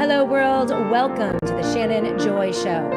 Hello, world. Welcome to the Shannon Joy Show.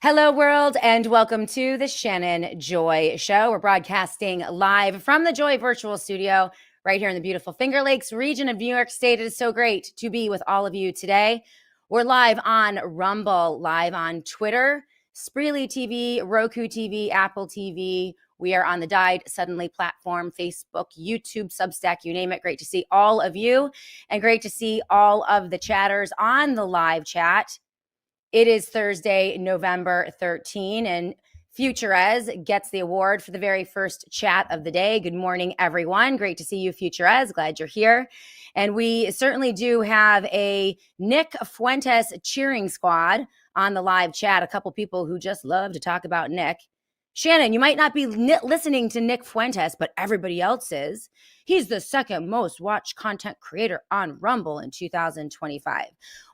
Hello, world, and welcome to the Shannon Joy Show. We're broadcasting live from the Joy Virtual Studio right here in the beautiful Finger Lakes region of New York State. It is so great to be with all of you today. We're live on Rumble, live on Twitter, Spreely TV, Roku TV, Apple TV. We are on the Died Suddenly platform, Facebook, YouTube, Substack, you name it. Great to see all of you and great to see all of the chatters on the live chat. It is Thursday, November 13, and Future Ez gets the award for the very first chat of the day. Good morning, everyone. Great to see you, Future Ez. Glad you're here. And we certainly do have a Nick Fuentes cheering squad on the live chat. A couple people who just love to talk about Nick. Shannon, you might not be listening to Nick Fuentes, but everybody else is. He's the second most watched content creator on Rumble in 2025.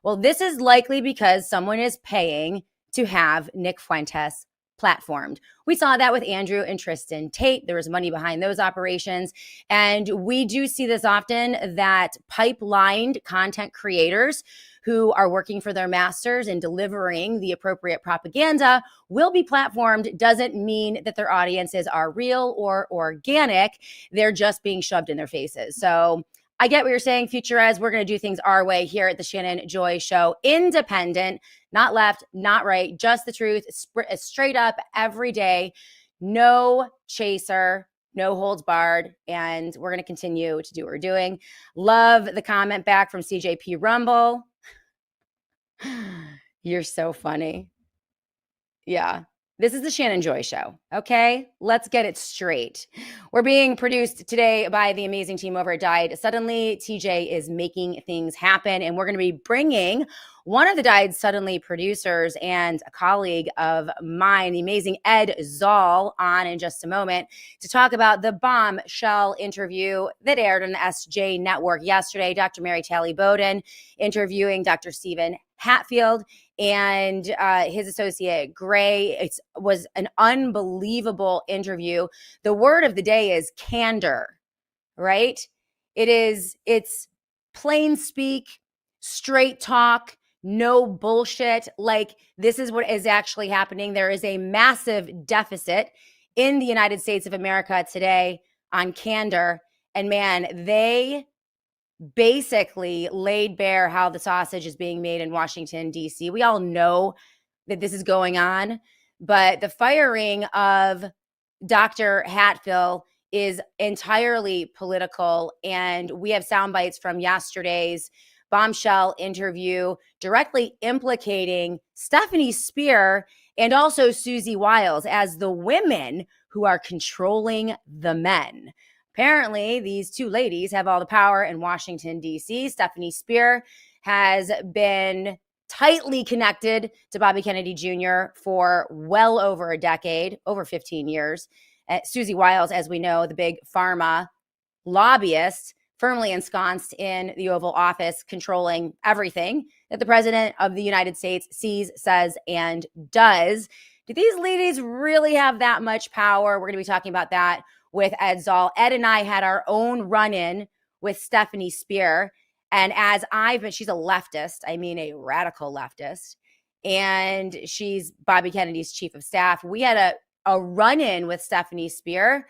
Well, this is likely because someone is paying to have Nick Fuentes platformed. We saw that with Andrew and Tristan Tate. There was money behind those operations. And we do see this often, that pipelined content creators who are working for their masters and delivering the appropriate propaganda will be platformed. Doesn't mean that their audiences are real or organic. They're just being shoved in their faces. So I get what you're saying, Future Ez. We're going to do things our way here at the Shannon Joy Show. Independent, not left, not right, just the truth, straight up every day. No chaser, no holds barred, and we're going to continue to do what we're doing. Love the comment back from CJP Rumble. You're so funny. Yeah. This is the Shannon Joy Show, okay? Let's get it straight. We're being produced today by the amazing team over at Died Suddenly. TJ is making things happen, and we're going to be bringing one of the Died Suddenly producers and a colleague of mine, the amazing Ed Szall, on in just a moment to talk about the bombshell interview that aired on the SJ Network yesterday. Dr. Mary Talley Bowden interviewing Dr. Stephen Hatfield and his associate Gray. It was an unbelievable interview. The word of the day is candor, right? It's plain speak, straight talk, no bullshit. Like, this is what is actually happening. There is a massive deficit in the United States of America today on candor. And man, they basically laid bare how the sausage is being made in Washington, D.C. We all know that this is going on, but the firing of Dr. Hatfill is entirely political, and we have sound bites from yesterday's bombshell interview directly implicating Stefanie Spear and also Susie Wiles as the women who are controlling the men. Apparently, these two ladies have all the power in Washington, D.C. Stefanie Spear has been tightly connected to Bobby Kennedy Jr. for well over a decade, over 15 years. Susie Wiles, as we know, the big pharma lobbyist, firmly ensconced in the Oval Office, controlling everything that the President of the United States sees, says, and does. Do these ladies really have that much power? We're going to be talking about that with Ed Szall. Ed and I had our own run-in with Stefanie Spear. And she's a leftist, I mean a radical leftist, and she's Bobby Kennedy's chief of staff. We had a run-in with Stefanie Spear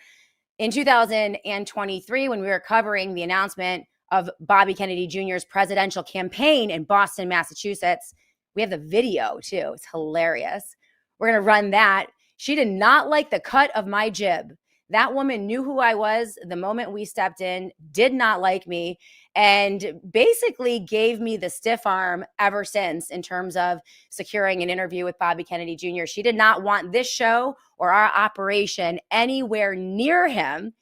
in 2023 when we were covering the announcement of Bobby Kennedy Jr.'s presidential campaign in Boston, Massachusetts. We have the video too. It's hilarious. We're going to run that. She did not like the cut of my jib. That woman knew who I was the moment we stepped in, did not like me, and basically gave me the stiff arm ever since in terms of securing an interview with Bobby Kennedy Jr. She did not want this show or our operation anywhere near him.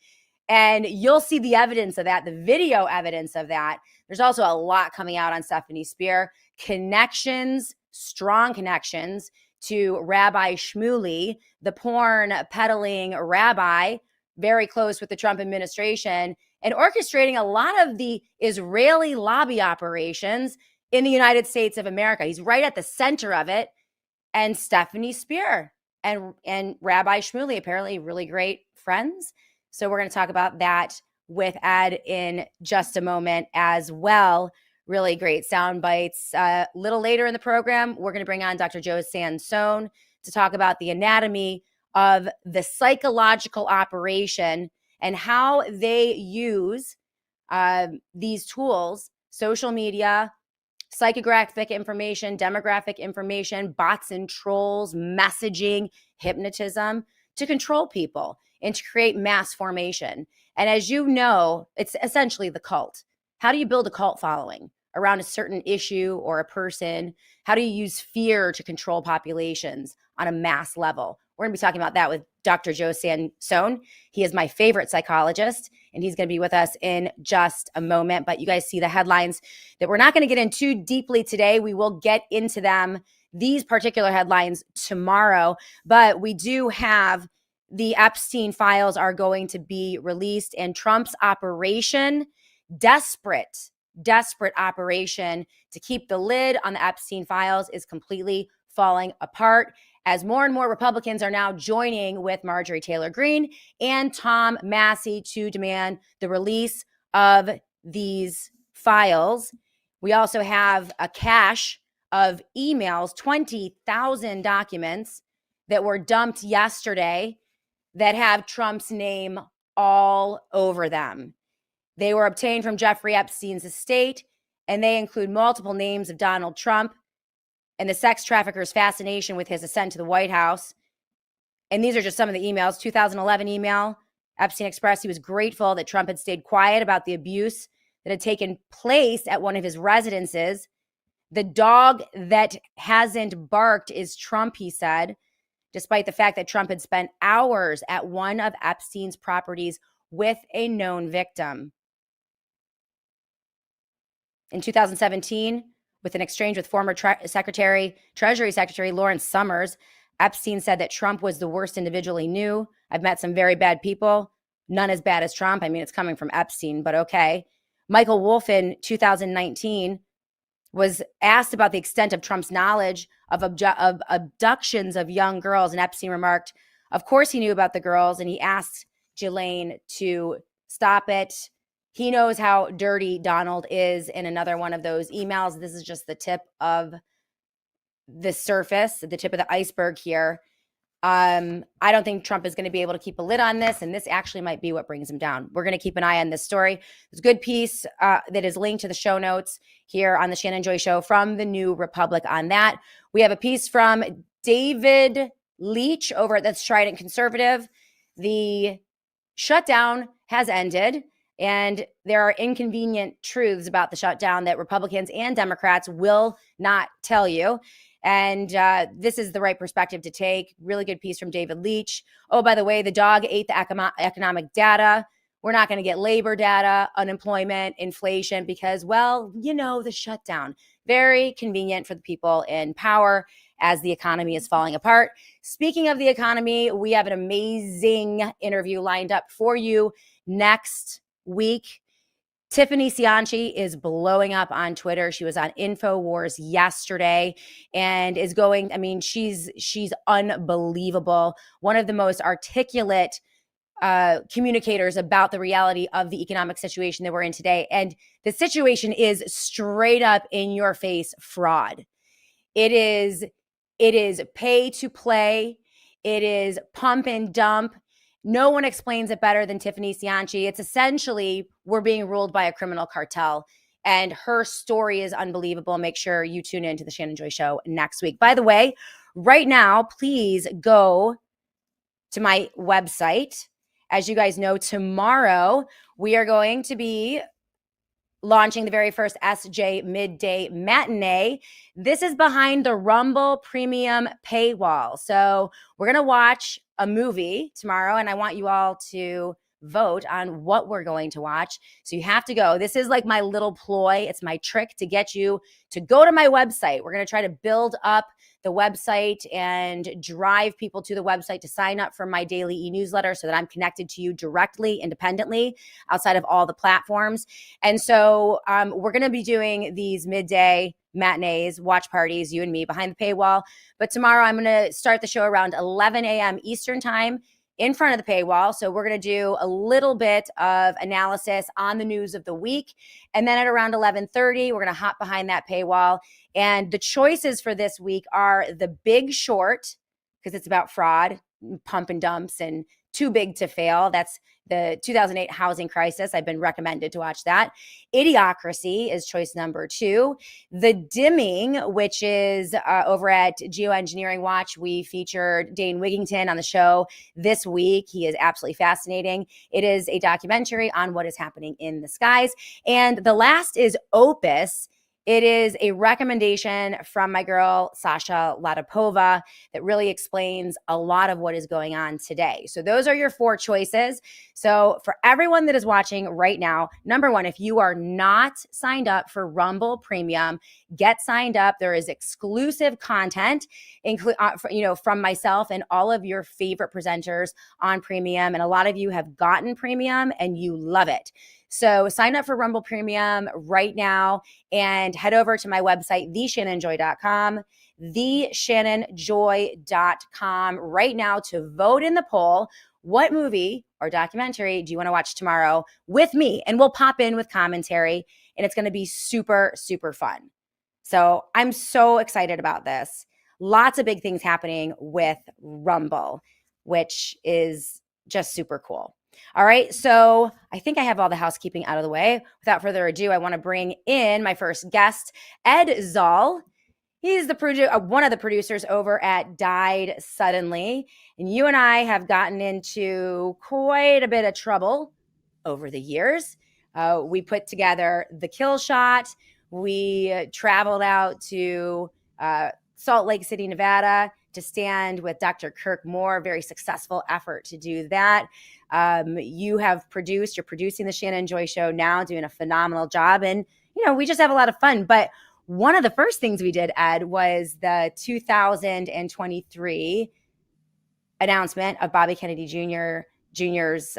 And you'll see the evidence of that, the video evidence of that. There's also a lot coming out on Stefanie Spear. Connections, strong connections to Rabbi Shmuley, the porn peddling rabbi, very close with the Trump administration, and orchestrating a lot of the Israeli lobby operations in the United States of America. He's right at the center of it. And Stefanie Spear and Rabbi Shmuley, apparently really great friends. So we're going to talk about that with Ed in just a moment as well. Really great sound bites. A little later in the program, we're going to bring on Dr. Joe Sansone to talk about the anatomy of the psychological operation and how they use these tools, social media, psychographic information, demographic information, bots and trolls, messaging, hypnotism to control people and to create mass formation. And as you know, it's essentially the cult. How do you build a cult following around a certain issue or a person? How do you use fear to control populations on a mass level? We're going to be talking about that with Dr. Joe Sansone. He is my favorite psychologist, and he's going to be with us in just a moment. But you guys see the headlines that we're not going to get in too deeply today. We will get into them, these particular headlines, tomorrow. But we do have the Epstein files are going to be released, and Trump's operation, desperate operation to keep the lid on the Epstein files, is completely falling apart, as more and more Republicans are now joining with Marjorie Taylor Greene and Tom Massie to demand the release of these files. We also have a cache of emails, 20,000 documents that were dumped yesterday that have Trump's name all over them. They were obtained from Jeffrey Epstein's estate, and they include multiple names of Donald Trump and the sex trafficker's fascination with his ascent to the White House. And these are just some of the emails. 2011 email, Epstein expressed he was grateful that Trump had stayed quiet about the abuse that had taken place at one of his residences. The dog that hasn't barked is Trump, he said, despite the fact that Trump had spent hours at one of Epstein's properties with a known victim. In 2017, with an exchange with former Treasury Secretary Lawrence Summers, Epstein said that Trump was the worst individual he knew. I've met some very bad people, none as bad as Trump. I mean, it's coming from Epstein, but okay. Michael Wolff in 2019 was asked about the extent of Trump's knowledge of abductions of young girls, and Epstein remarked, of course he knew about the girls, and he asked Ghislaine to stop it. He knows how dirty Donald is in another one of those emails. This is just the tip of the surface, the tip of the iceberg here. I don't think Trump is going to be able to keep a lid on this, and this actually might be what brings him down. We're going to keep an eye on this story. There's a good piece that is linked to the show notes here on the Shannon Joy Show from the New Republic on that. We have a piece from David Leach over at the Trident Conservative. The shutdown has ended, and there are inconvenient truths about the shutdown that Republicans and Democrats will not tell you. And this is the right perspective to take. Really good piece from David Leach. Oh, by the way, the dog ate the economic data. We're not going to get labor data, unemployment, inflation, because, well, you know, the shutdown. Very convenient for the people in power as the economy is falling apart. Speaking of the economy, we have an amazing interview lined up for you next week. Tiffany Cianci is blowing up on Twitter. She was on InfoWars yesterday and is going, I mean, she's unbelievable. One of the most articulate communicators about the reality of the economic situation that we're in today. And the situation is straight up in your face fraud. It is pay to play. It is pump and dump. No one explains it better than Tiffany Cianci. It's essentially we're being ruled by a criminal cartel, and her story is unbelievable. Make sure you tune in to the Shannon Joy Show next week. By the way, right now, please go to my website. As you guys know, tomorrow we are going to be launching the very first SJ Midday Matinee. This is behind the Rumble Premium paywall. So we're going to watch a movie tomorrow, and I want you all to vote on what we're going to watch. So you have to go. This is like my little ploy. It's my trick to get you to go to my website. We're going to try to build up the website and drive people to the website to sign up for my daily e-newsletter so that I'm connected to you directly, independently, outside of all the platforms. And so we're going to be doing these midday matinees, watch parties, you and me behind the paywall. But tomorrow I'm going to start the show around 11 a.m. Eastern time in front of the paywall. So we're going to do a little bit of analysis on the news of the week. And then at around 11:30, we're going to hop behind that paywall. And the choices for this week are The Big Short, because it's about fraud, pump and dumps, and Too Big to Fail. That's the 2008 housing crisis. I've been recommended to watch that. Idiocracy is choice number 2. The Dimming, which is over at Geoengineering Watch. We featured Dane Wigington on the show this week. He is absolutely fascinating. It is a documentary on what is happening in the skies. And the last is Opus. It is a recommendation from my girl, Sasha Latapova, that really explains a lot of what is going on today. So those are your 4 choices. So for everyone that is watching right now, number 1, if you are not signed up for Rumble Premium, get signed up. There is exclusive content, from myself and all of your favorite presenters on Premium. And a lot of you have gotten Premium and you love it. So sign up for Rumble Premium right now and head over to my website, theshannonjoy.com, theshannonjoy.com right now to vote in the poll. What movie or documentary do you want to watch tomorrow with me? And we'll pop in with commentary, and it's going to be super, super fun. So I'm so excited about this. Lots of big things happening with Rumble, which is just super cool. All right, so I think I have all the housekeeping out of the way. Without further ado, I want to bring in my first guest, Ed Szall. He's one of the producers over at Died Suddenly. And you and I have gotten into quite a bit of trouble over the years. We put together The Kill Shot. We traveled out to Salt Lake City, Nevada to stand with Dr. Kirk Moore, very successful effort to do that. You're producing the Shannon Joy Show now, doing a phenomenal job. And, we just have a lot of fun. But one of the first things we did, Ed, was the 2023 announcement of Bobby Kennedy Jr.'s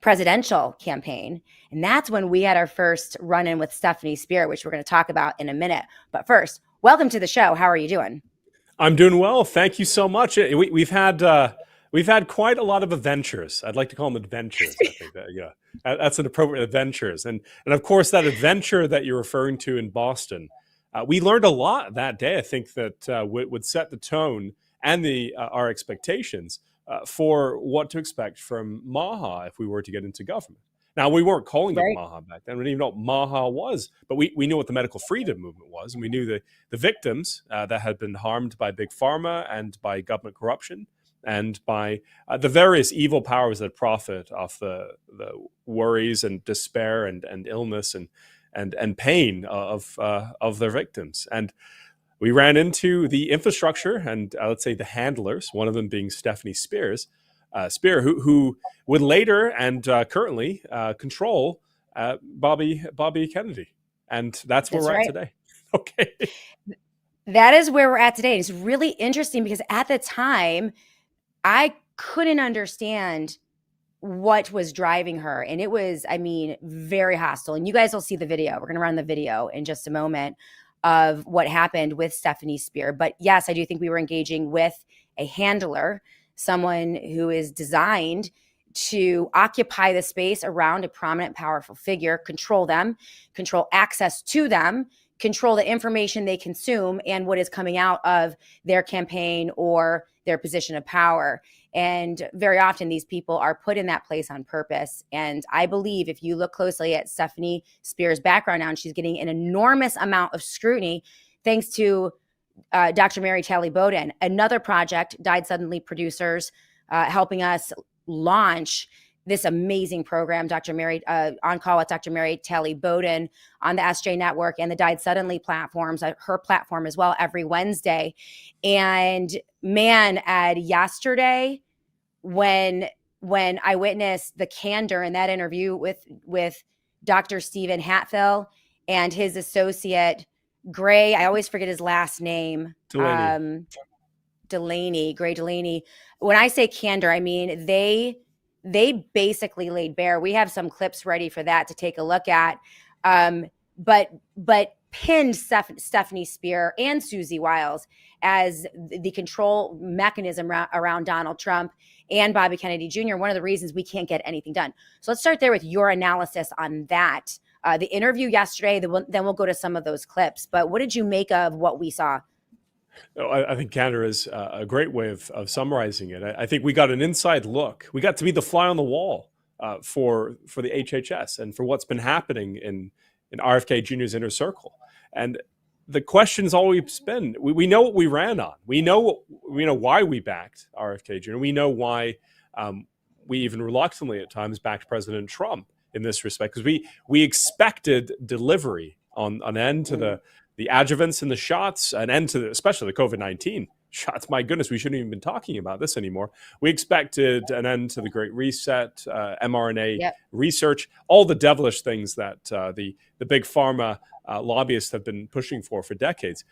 presidential campaign. And that's when we had our first run-in with Stefanie Spear, which we're going to talk about in a minute. But first, welcome to the show. How are you doing? I'm doing well. Thank you so much. We've had quite a lot of adventures. I'd like to call them adventures. I think that's an appropriate adventures. And of course, that adventure that you're referring to in Boston, we learned a lot that day. I think that would set the tone and our expectations for what to expect from Maha if we were to get into government. Now, we weren't calling it Maha back then. We didn't even know what Maha was, but we knew what the medical freedom movement was, and we knew the victims that had been harmed by Big Pharma and by government corruption and by the various evil powers that profit off the worries and despair and illness and pain of their victims. And we ran into the infrastructure and let's say the handlers, one of them being Stefanie Spear, who would later and currently control Bobby Kennedy. And that's where we're at today. Okay. That is where we're at today. It's really interesting because at the time, I couldn't understand what was driving her. And it was, very hostile. And you guys will see the video. We're going to run the video in just a moment of what happened with Stefanie Spear. But yes, I do think we were engaging with a handler, someone who is designed to occupy the space around a prominent, powerful figure, control them, control access to them, control the information they consume and what is coming out of their campaign or their position of power. And very often these people are put in that place on purpose. And I believe if you look closely at Stefanie Spear's background now, and she's getting an enormous amount of scrutiny thanks to Dr. Mary Talley Bowden, another project, Died Suddenly producers, helping us launch this amazing program, Dr. Mary, On Call with Dr. Mary Talley Bowden on the SJ Network and the Died Suddenly platforms, her platform as well, every Wednesday. And man, Ed, yesterday, when when I witnessed the candor in that interview with Dr. Stephen Hatfill and his associate Gray, I always forget his last name. Delaney. Gray Delaney. When I say candor, I mean they basically laid bare. We have some clips ready for that to take a look at. But pinned Stefanie Spear and Susie Wiles as the control mechanism around Donald Trump and Bobby Kennedy Jr. One of the reasons we can't get anything done. So let's start there with your analysis on that. The interview yesterday, then we'll go to some of those clips. But what did you make of what we saw? I think candor is a great way of summarizing it. I think we got an inside look. We got to be the fly on the wall for the HHS and for what's been happening in RFK Jr.'s inner circle. And the question's always been, we know what we ran on. We know why we backed RFK Jr. We know why we even reluctantly at times backed President Trump in this respect, because we expected delivery on an end to the adjuvants and the shots, an end to especially the COVID-19 shots. My goodness, we shouldn't even been talking about this anymore. We expected an end to the Great Reset, mRNA research, all the devilish things that the big pharma lobbyists have been pushing for decades.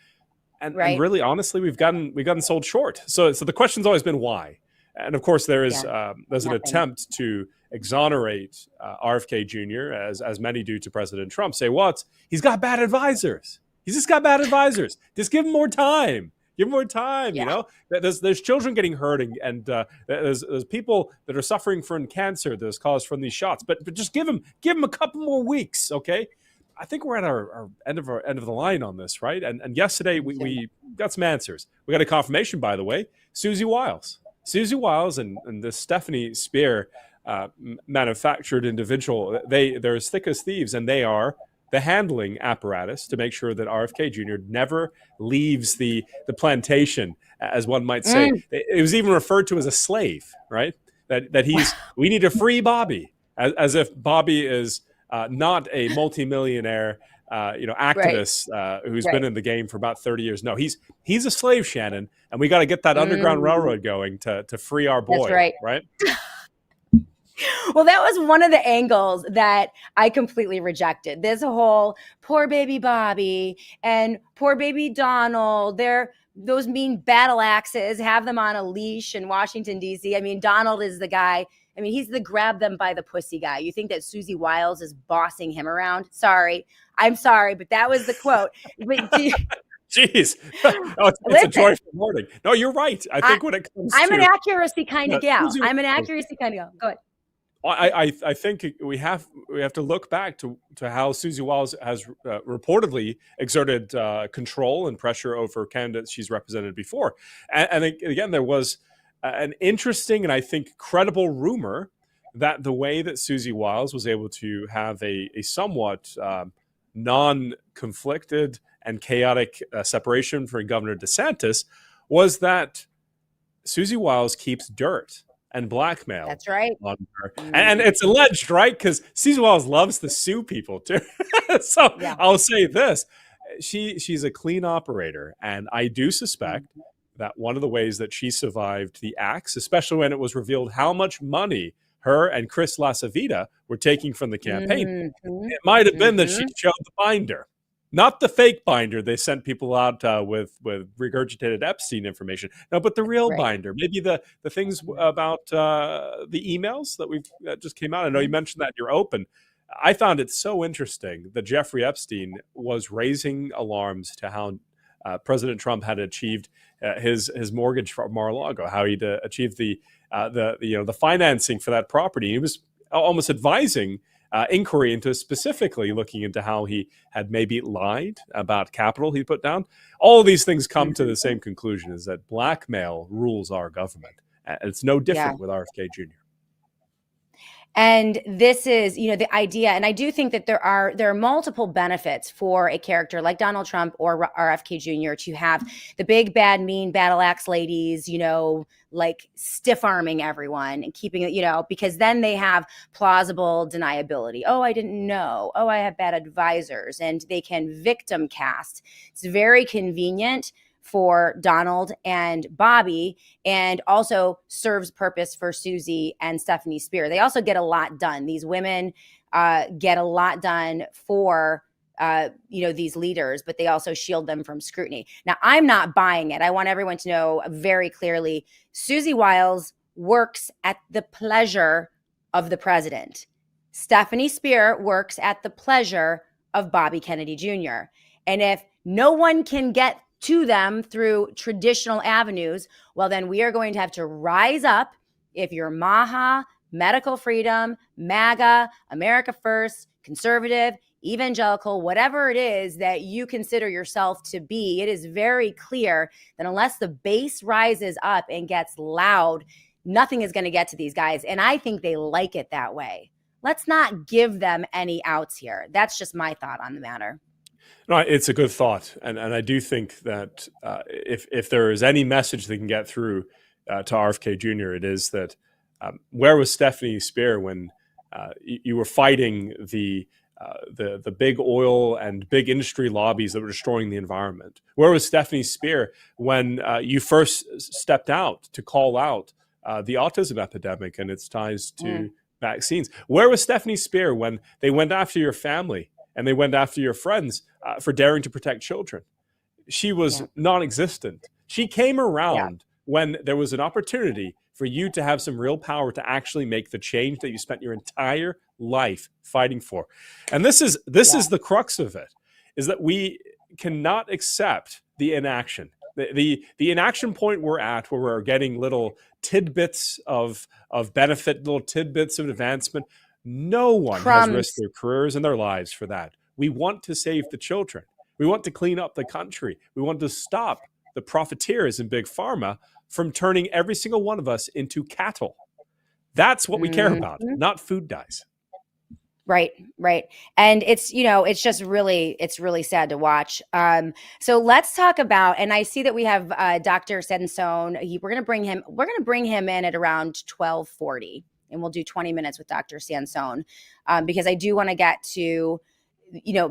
And really, honestly, we've gotten sold short. So the question's always been why. And of course, there's an attempt to exonerate RFK Jr., as many do to President Trump, say, well, he's got bad advisors. He's just got bad advisors. Just give him more time. Give him more time. You know, there's children getting hurt, and there's people that are suffering from cancer that's caused from these shots. But just give him a couple more weeks, okay? I think we're at our end of the line on this, right? And yesterday we got some answers. We got a confirmation, by the way. Susie Wiles and this Stefanie Spear manufactured individual. They're as thick as thieves, and they are the handling apparatus to make sure that RFK Jr. never leaves the plantation, as one might say. It was even referred to as a slave, right? That we need to free Bobby, as if Bobby is not a multimillionaire, activist who's been in the game for about 30 years. No, he's a slave, Shannon, and we got to get that Underground Railroad going to free our boy. That's right? Well, that was one of the angles that I completely rejected. This whole poor baby Bobby and poor baby Donald, those mean battle axes, have them on a leash in Washington, D.C. I mean, Donald is the guy. I mean, he's the grab them by the pussy guy. You think that Susie Wiles is bossing him around? I'm sorry, but that was the quote. Jeez, it's a joyful morning. No, you're right. I think when it comes I'm an accuracy kind of gal. I'm an accuracy kind of gal. Go ahead. I think we have to look back to how Susie Wiles has reportedly exerted control and pressure over candidates she's represented before. And again, there was an interesting and I think credible rumor that the way that Susie Wiles was able to have a somewhat non-conflicted and chaotic separation from Governor DeSantis was that Susie Wiles keeps dirt and blackmail. That's right. On her. And it's alleged, right? Because Susie Wiles loves to sue people too. So I'll say this. She's a clean operator. And I do suspect that one of the ways that she survived the axe, especially when it was revealed how much money her and Chris LaCivita were taking from the campaign, it might have been that she showed the binder. Not the fake binder they sent people out with regurgitated Epstein information. No, but the real binder. Maybe the things about the emails that just came out. I know you mentioned that in your open. I found it so interesting that Jeffrey Epstein was raising alarms to how President Trump had achieved his mortgage for Mar-a-Lago, how he'd achieved the financing for that property. He was almost advising inquiry into specifically looking into how he had maybe lied about capital he put down. All of these things come to the same conclusion, is that blackmail rules our government. It's no different with RFK Jr. And this is, the idea, and I do think that there are multiple benefits for a character like Donald Trump or RFK Jr. to have the big, bad, mean battle axe ladies, like stiff arming everyone and keeping it, because then they have plausible deniability. Oh, I didn't know. Oh, I have bad advisors, and they can victim cast. It's very convenient for Donald and Bobby, and also serves purpose for Susie and Stefanie Spear. They also get a lot done. These women get a lot done for these leaders, but they also shield them from scrutiny. Now, I'm not buying it. I want everyone to know very clearly, Susie Wiles works at the pleasure of the president. Stefanie Spear works at the pleasure of Bobby Kennedy Jr. And if no one can get to them through traditional avenues, well, then we are going to have to rise up. If you're Maha, medical freedom, MAGA, America First, conservative, evangelical, whatever it is that you consider yourself to be, it is very clear that unless the base rises up and gets loud, nothing is going to get to these guys. And I think they like it that way. Let's not give them any outs here. That's just my thought on the matter. No, it's a good thought. And I do think that if there is any message they can get through to RFK Jr., it is that where was Stefanie Spear when you were fighting the big oil and big industry lobbies that were destroying the environment? Where was Stefanie Spear when you first stepped out to call out the autism epidemic and its ties to vaccines? Where was Stefanie Spear when they went after your family and they went after your friends for daring to protect children? She was non-existent. She came around when there was an opportunity for you to have some real power to actually make the change that you spent your entire life fighting for. And this is the crux of it, is that we cannot accept the inaction. The inaction point we're at, where we're getting little tidbits of benefit, little tidbits of advancement. No one has risked their careers and their lives for that. We want to save the children. We want to clean up the country. We want to stop the profiteers in big pharma from turning every single one of us into cattle. That's what we care about, not food dyes. Right. And it's really sad to watch. So let's talk about, and I see that we have Dr. Sansone. We're going to bring him in at around 12:40, and we'll do 20 minutes with Dr. Sansone, because I do want to get to,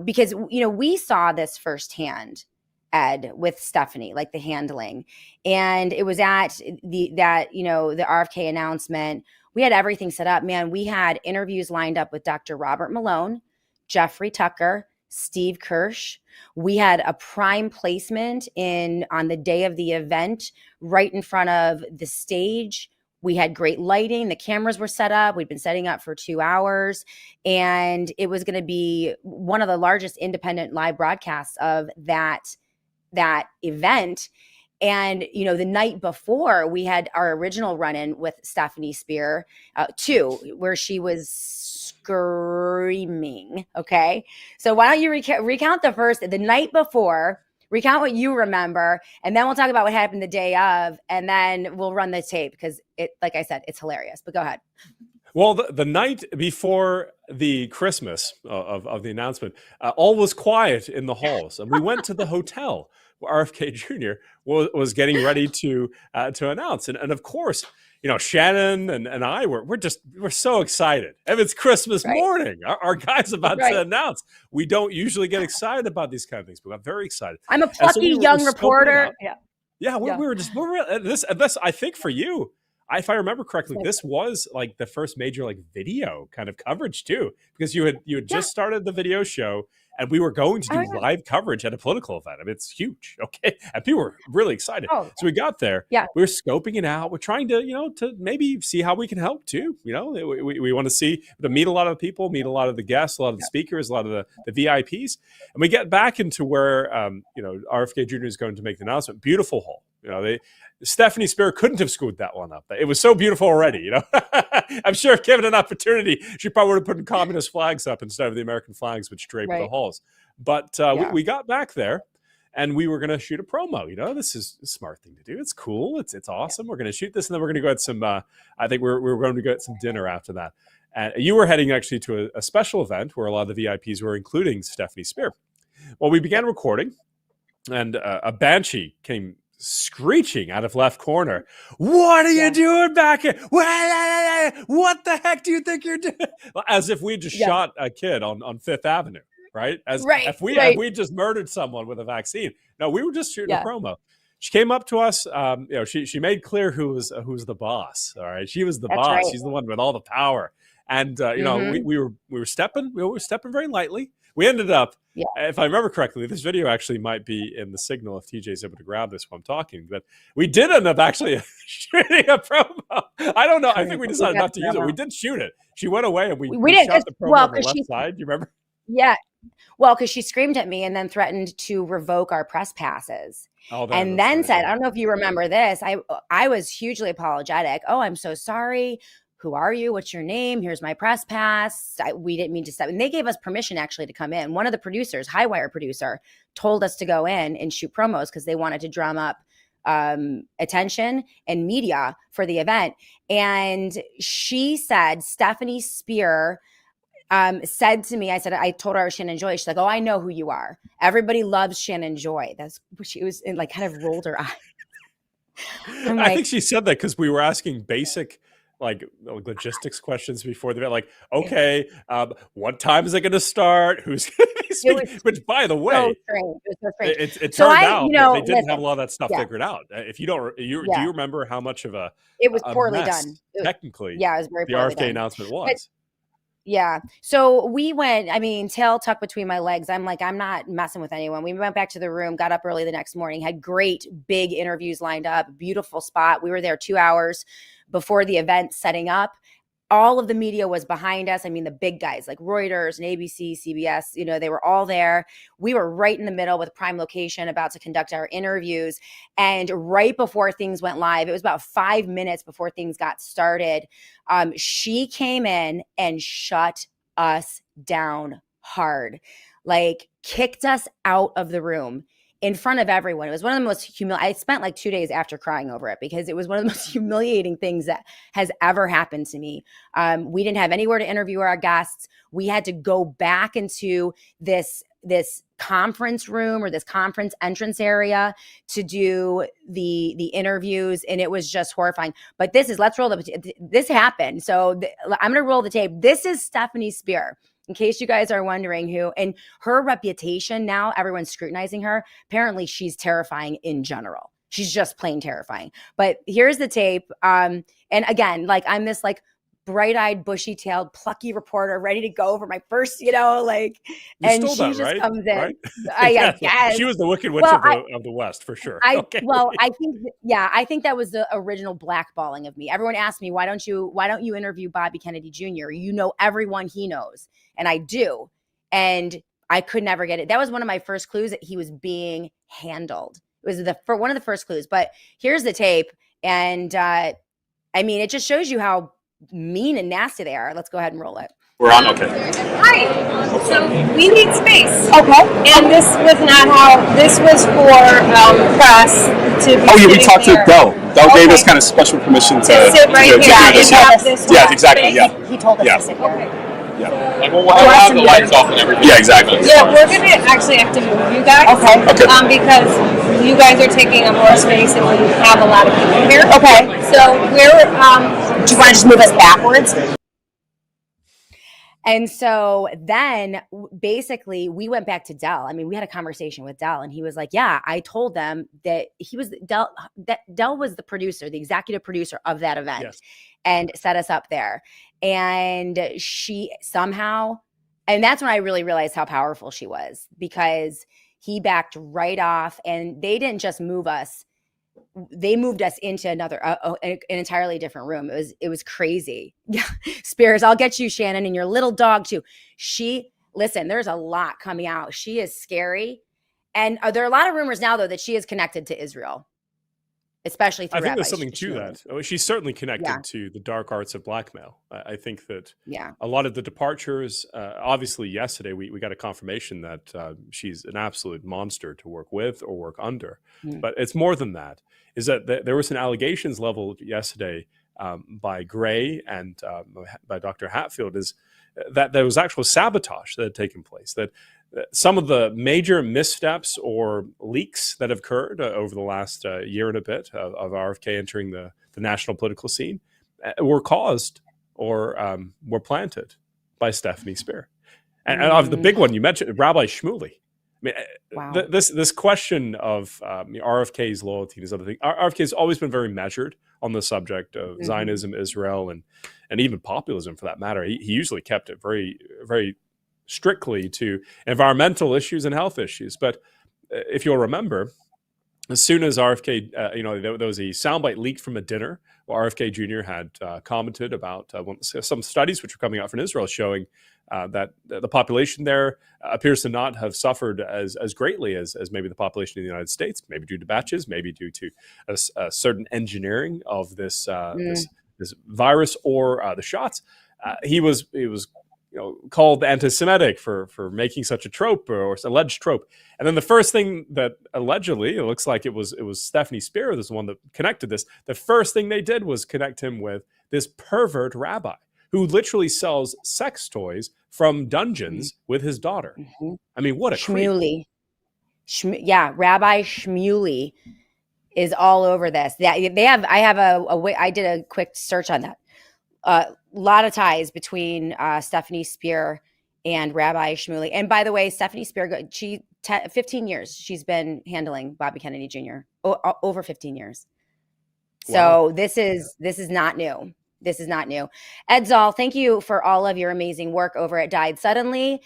because we saw this firsthand, Ed, with Stefanie, like the handling. And it was at the RFK announcement. We had everything set up, man. We had interviews lined up with Dr. Robert Malone, Jeffrey Tucker, Steve Kirsch. We had a prime placement on the day of the event, right in front of the stage. We had great lighting. The cameras were set up. We'd been setting up for 2 hours, and it was going to be one of the largest independent live broadcasts of that event. And, the night before, we had our original run-in with Stefanie Spear, too, where she was screaming. Okay. So why don't you recount the night before, recount what you remember, and then we'll talk about what happened the day of, and then we'll run the tape, because like I said, it's hilarious. But go ahead. Well, the night before the Christmas of the announcement, all was quiet in the halls, and we went to the hotel where RFK Jr. was getting ready to announce, and of course, Shannon and I we're so excited. And it's Christmas morning. Our guy's about to announce. We don't usually get excited about these kind of things, but I'm very excited. I'm a plucky young reporter. This I think for you, if I remember correctly, this was like the first major video kind of coverage too, because you had just started the video show, and we were going to do live coverage at a political event. I mean, it's huge, okay? And people were really excited. So we got there. Yeah. We were scoping it out. We're trying to, to maybe see how we can help too. We want to meet a lot of people, meet a lot of the guests, a lot of the speakers, a lot of the VIPs. And we get back into where, RFK Jr. is going to make the announcement. Beautiful hall. Stefanie Spear couldn't have screwed that one up. It was so beautiful already, I'm sure if given an opportunity, she probably would have put communist flags up instead of the American flags, which drape the halls. But we got back there, and we were going to shoot a promo. This is a smart thing to do. It's cool. It's awesome. We're going to shoot this, and then we're going to go at some, I think we're going to go at some dinner after that. And you were heading actually to a special event where a lot of the VIPs were, including Stefanie Spear. Well, we began recording, and a banshee came screeching out of left corner. What are you doing back here? What the heck do you think you're doing? As if we just shot a kid on Fifth Avenue, right? If we just murdered someone with a vaccine. No, we were just shooting a promo. she came up to us. She made clear who was the boss. All right, she was the That's boss. right. She's the one with all the power. And Mhm. we were stepping very lightly. We ended up, Yeah. if I remember correctly, this video actually might be in the signal if TJ is able to grab this while I'm talking. But we did end up actually shooting a promo. I don't know. I think we decided not to use it. We did shoot it. She went away and we didn't, shot the promo on the 'cause left she side. You remember? yeah. Well, because she screamed at me and then threatened to revoke our press passes. Oh, And that's then right, said, yeah. I don't know if you remember this. I was hugely apologetic. Oh, I'm so sorry. Who are you? What's your name? Here's my press pass. We didn't mean to step. And they gave us permission actually to come in. One of the producers, Highwire producer, told us to go in and shoot promos because they wanted to drum up attention and media for the event. And she said, Stefanie Spear said to me, I told her I was Shannon Joy. She's like, oh, I know who you are. Everybody loves Shannon Joy. That's what she was, and like kind of rolled her eye. I think she said that because we were asking basic like logistics questions before the event, like, okay, what time is it going to start? Who's going to be speaking? Which, by the way, so strange. It was so strange. it turned out that they didn't listen, have a lot of that stuff figured out. If you don't, do you remember how much of it was a poorly mess, done. technically, Yeah, it was very the poorly RFK done. announcement was? Yeah. So we went, tail tucked between my legs. I'm like, I'm not messing with anyone. We went back to the room, got up early the next morning, had great big interviews lined up, beautiful spot. We were there 2 hours before the event setting up. All of the media was behind us. The big guys like Reuters and ABC, CBS, they were all there. We were right in the middle with prime location about to conduct our interviews. And right before things went live, it was about 5 minutes before things got started. She came in and shut us down hard, like kicked us out of the room in front of everyone. It was one of the most I spent like 2 days after crying over it because it was one of the most humiliating things that has ever happened to me. We didn't have anywhere to interview our guests. We had to go back into this conference room or this conference entrance area to do the interviews, and it was just horrifying. But this happened. So I'm going to roll the tape. This is Stefanie Spear. In case you guys are wondering who, and her reputation now, everyone's scrutinizing her. Apparently she's terrifying in general. She's just plain terrifying. But here's the tape. And again, like I'm this like bright-eyed, bushy-tailed, plucky reporter ready to go for my first, You and stole she that, just right? comes in. Right? I guess. She was the Wicked Witch of the West for sure. I Okay. think that was the original blackballing of me. Everyone asked me, why don't you interview Bobby Kennedy Jr.? You know everyone he knows. And I do. And I could never get it. That was one of my first clues that he was being handled. It was one of the first clues. But here's the tape. And it just shows you how mean and nasty they are. Let's go ahead and roll it. We're on, okay. Hi. So we need space. Okay. And this was not how. This was for press to. Oh yeah, we talked to Dell. Dell gave us kind of special permission to sit right here. do this. Yeah, Yeah, exactly. Yeah. He told us Yeah. to sit here. Okay. Yeah. Like we'll have the lights off and everything. Yeah, exactly. Yeah, we're gonna actually have to move you guys. Okay. Okay. Because you guys are taking up more space and we have a lot of people here. Okay. So we're Do you want to just move us backwards? And so then basically we went back to Dell. We had a conversation with Dell and he was like, yeah, I told them that Dell was the producer, the executive producer of that event. Yes. And set us up there. And she somehow, and that's when I really realized how powerful she was, because he backed right off and they didn't just move us. They moved us into an entirely different room. It was crazy. Yeah. Spears, I'll get you, Shannon, and your little dog too. Listen, there's a lot coming out. She is scary. And there are a lot of rumors now though, that she is connected to Israel, especially through I think Rabbi there's something to Shmuel. that. She's certainly connected to the dark arts of blackmail. I think that Yeah. a lot of the departures, obviously yesterday we got a confirmation that she's an absolute monster to work with or work under. But it's more than that, is that there was an allegations leveled yesterday by Gray and by Dr. Hatfield, is that there was actual sabotage that had taken place, that some of the major missteps or leaks that have occurred over the last year and a bit of RFK entering the national political scene were caused or were planted by Stefanie Spear. And of the big one you mentioned, Rabbi Shmuley. mean, Wow. this question of RFK's loyalty and his other thing. RFK has always been very measured on the subject of Zionism, Israel, and even populism for that matter. He usually kept it very, very strictly to environmental issues and health issues. But if you'll remember, as soon as RFK, there was a soundbite leaked from a dinner where RFK Jr. had commented about some studies which are coming out from Israel showing that the population there appears to not have suffered as greatly as maybe the population in the United States, maybe due to batches, maybe due to a certain engineering of this virus or the shots. He was called anti-Semitic for making such a trope or alleged trope. And then the first thing that allegedly, it looks like it was Stefanie Spear, was the one that connected this. The first thing they did was connect him with this pervert rabbi who literally sells sex toys from dungeons with his daughter. I mean, what a Shmuley. Yeah, Rabbi Shmuley is all over this. I did a quick search on that. A lot of ties between Stefanie Spear and Rabbi Shmuley. And by the way, Stefanie Spear, 15 years she's been handling Bobby Kennedy Jr. Over 15 years. So wow. This is not new. This is not new. Ed Szall, thank you for all of your amazing work over at Died Suddenly,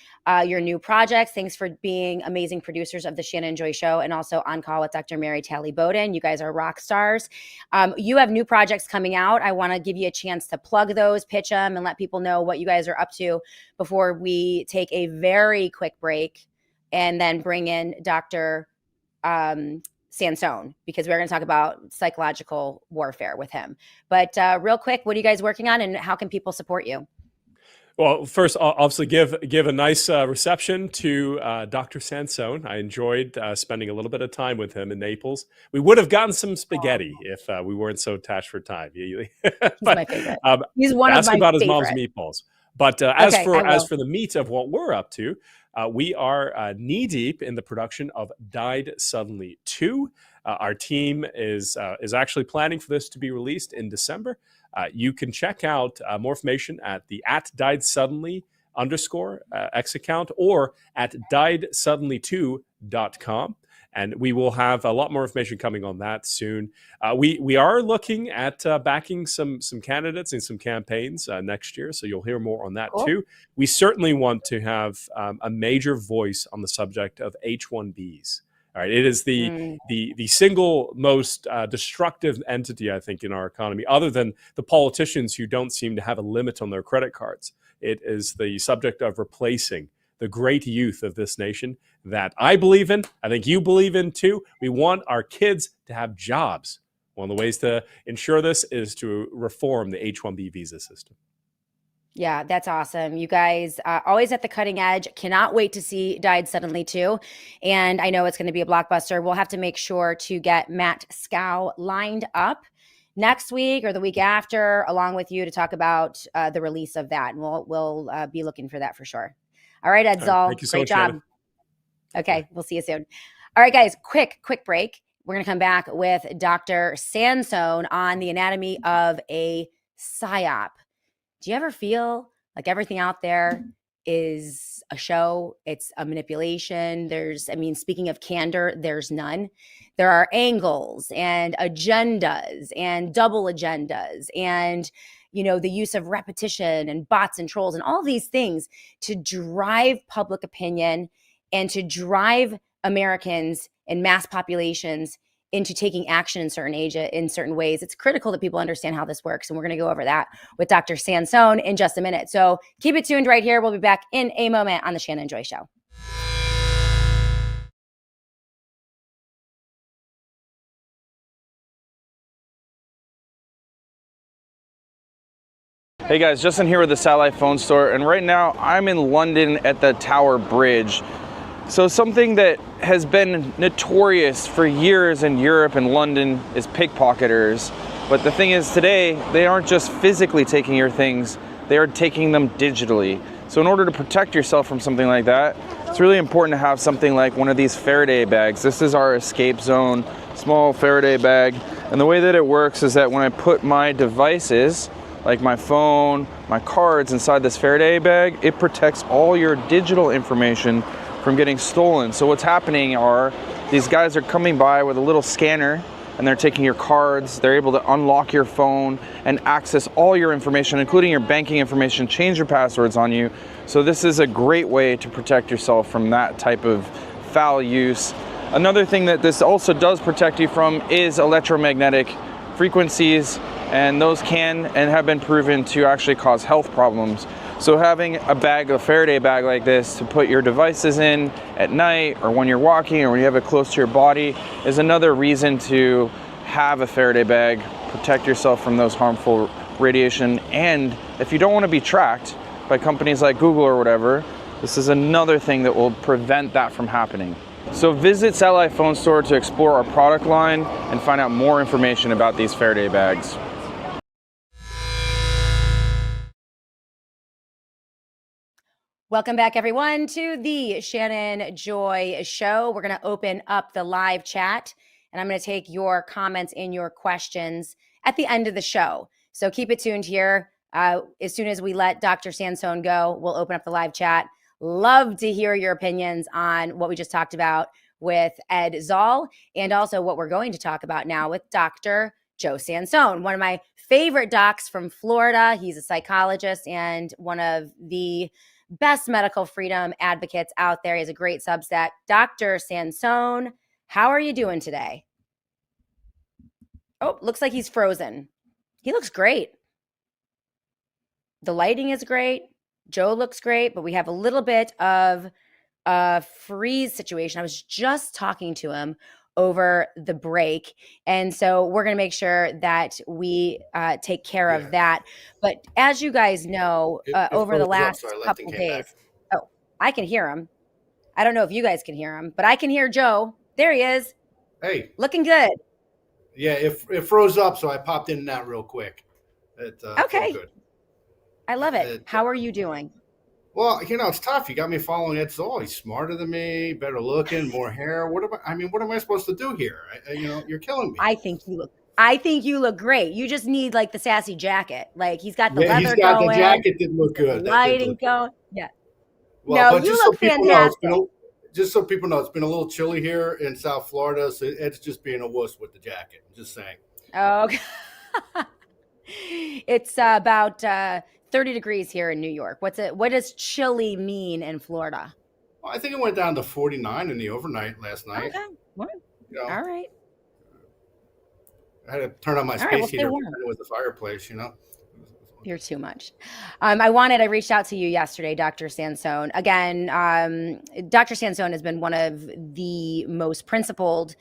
your new projects. Thanks for being amazing producers of the Shannon Joy Show and also On Call with Dr. Mary Talley Bowden. You guys are rock stars. You have new projects coming out. I want to give you a chance to plug those, pitch them, and let people know what you guys are up to before we take a very quick break and then bring in Dr. Sansone, because we're going to talk about psychological warfare with him. But real quick, what are you guys working on and how can people support you? Well, first, I'll obviously give a nice reception to Dr. Sansone. I enjoyed spending a little bit of time with him in Naples. We would have gotten some spaghetti if we weren't so attached for time. He's my favorite. He's one of my ask about his mom's favorite. meatballs. But as for the meat of what we're up to, we are knee-deep in the production of Died Suddenly 2. Our team is actually planning for this to be released in December. You can check out more information at the @DiedSuddenly_ X account or at diedsuddenly2.com. And we will have a lot more information coming on that soon. We are looking at backing some candidates and some campaigns next year, so you'll hear more on that too. We certainly want to have a major voice on the subject of H-1Bs. All right, it is the single most destructive entity, I think, in our economy, other than the politicians who don't seem to have a limit on their credit cards. It is the subject of replacing the great youth of this nation that I believe in. I think you believe in too. We want our kids to have jobs. One of the ways to ensure this is to reform the H-1B visa system. Yeah, that's awesome. You guys always at the cutting edge. Cannot wait to see Died Suddenly 2. And I know it's going to be a blockbuster. We'll have to make sure to get Matt Scow lined up next week or the week after, along with you to talk about the release of that. And we'll be looking for that for sure. All right, Ed Szall. Thank you so Great much, job. Shannon. Okay, we'll see you soon. All right, guys, quick break. We're going to come back with Dr. Sansone on the anatomy of a psyop. Do you ever feel like everything out there is a show? It's a manipulation. Speaking of candor, there's none. There are angles and agendas and double agendas and the use of repetition and bots and trolls and all these things to drive public opinion and to drive Americans and mass populations into taking action in certain ways. It's critical that people understand how this works. And we're going to go over that with Dr. Sansone in just a minute. So keep it tuned right here. We'll be back in a moment on the Shannon Joy Show. Hey guys, Justin here with the Satellite Phone Store, and right now I'm in London at the Tower Bridge. So something that has been notorious for years in Europe and London is pickpocketers. But the thing is, today, they aren't just physically taking your things, they are taking them digitally. So in order to protect yourself from something like that, it's really important to have something like one of these Faraday bags. This is our escape zone, small Faraday bag. And the way that it works is that when I put my devices, like my phone, my cards inside this Faraday bag, it protects all your digital information from getting stolen. So what's happening are these guys are coming by with a little scanner and they're taking your cards. They're able to unlock your phone and access all your information, including your banking information, change your passwords on you. So this is a great way to protect yourself from that type of foul use. Another thing that this also does protect you from is electromagnetic frequencies, and those can and have been proven to actually cause health problems. So having a bag, a Faraday bag like this to put your devices in at night or when you're walking or when you have it close to your body is another reason to have a Faraday bag, protect yourself from those harmful radiation. And if you don't want to be tracked by companies like Google or whatever, this is another thing that will prevent that from happening. So visit Satellite Phone Store to explore our product line and find out more information about these Faraday bags. Welcome back, everyone, to the Shannon Joy Show. We're going to open up the live chat, and I'm going to take your comments and your questions at the end of the show. So keep it tuned here. As soon as we let Dr. Sansone go, we'll open up the live chat. Love to hear your opinions on what we just talked about with Ed Szall, and also what we're going to talk about now with Dr. Joe Sansone, one of my favorite docs from Florida. He's a psychologist and one of the best medical freedom advocates out there. He has a great Substack. Dr. Sansone, how are you doing today? Oh, looks like he's frozen. He looks great. The lighting is great. Joe looks great, but we have a little bit of a freeze situation. I was just talking to him over the break, and so we're going to make sure that we take care of that. But as you guys know, over the last couple days, oh, I can hear him. I don't know if you guys can hear him, but I can hear Joe. There he is. Hey, looking good. Yeah, it froze up, so I popped in and out real quick. Okay, good. I love it. How are you doing? Well, it's tough. You got me following Ed Szall. He's smarter than me, better looking, more hair. What am I supposed to do here? You're killing me. I think you look great. You just need like the sassy jacket. Like he's got the leather he's got going. The jacket did look good. The lighting going. Yeah. Well, no, you look fantastic. Just so people know, it's been a little chilly here in South Florida, so Ed's just being a wuss with the jacket. I'm just saying. Oh, okay. It's about 30 degrees here in New York. What does chilly mean in Florida? Well, I think it went down to 49 in the overnight last night. Okay. All right. I had to turn on my space heater with the fireplace, You're too much. I reached out to you yesterday, Dr. Sansone. Again, Dr. Sansone has been one of the most principled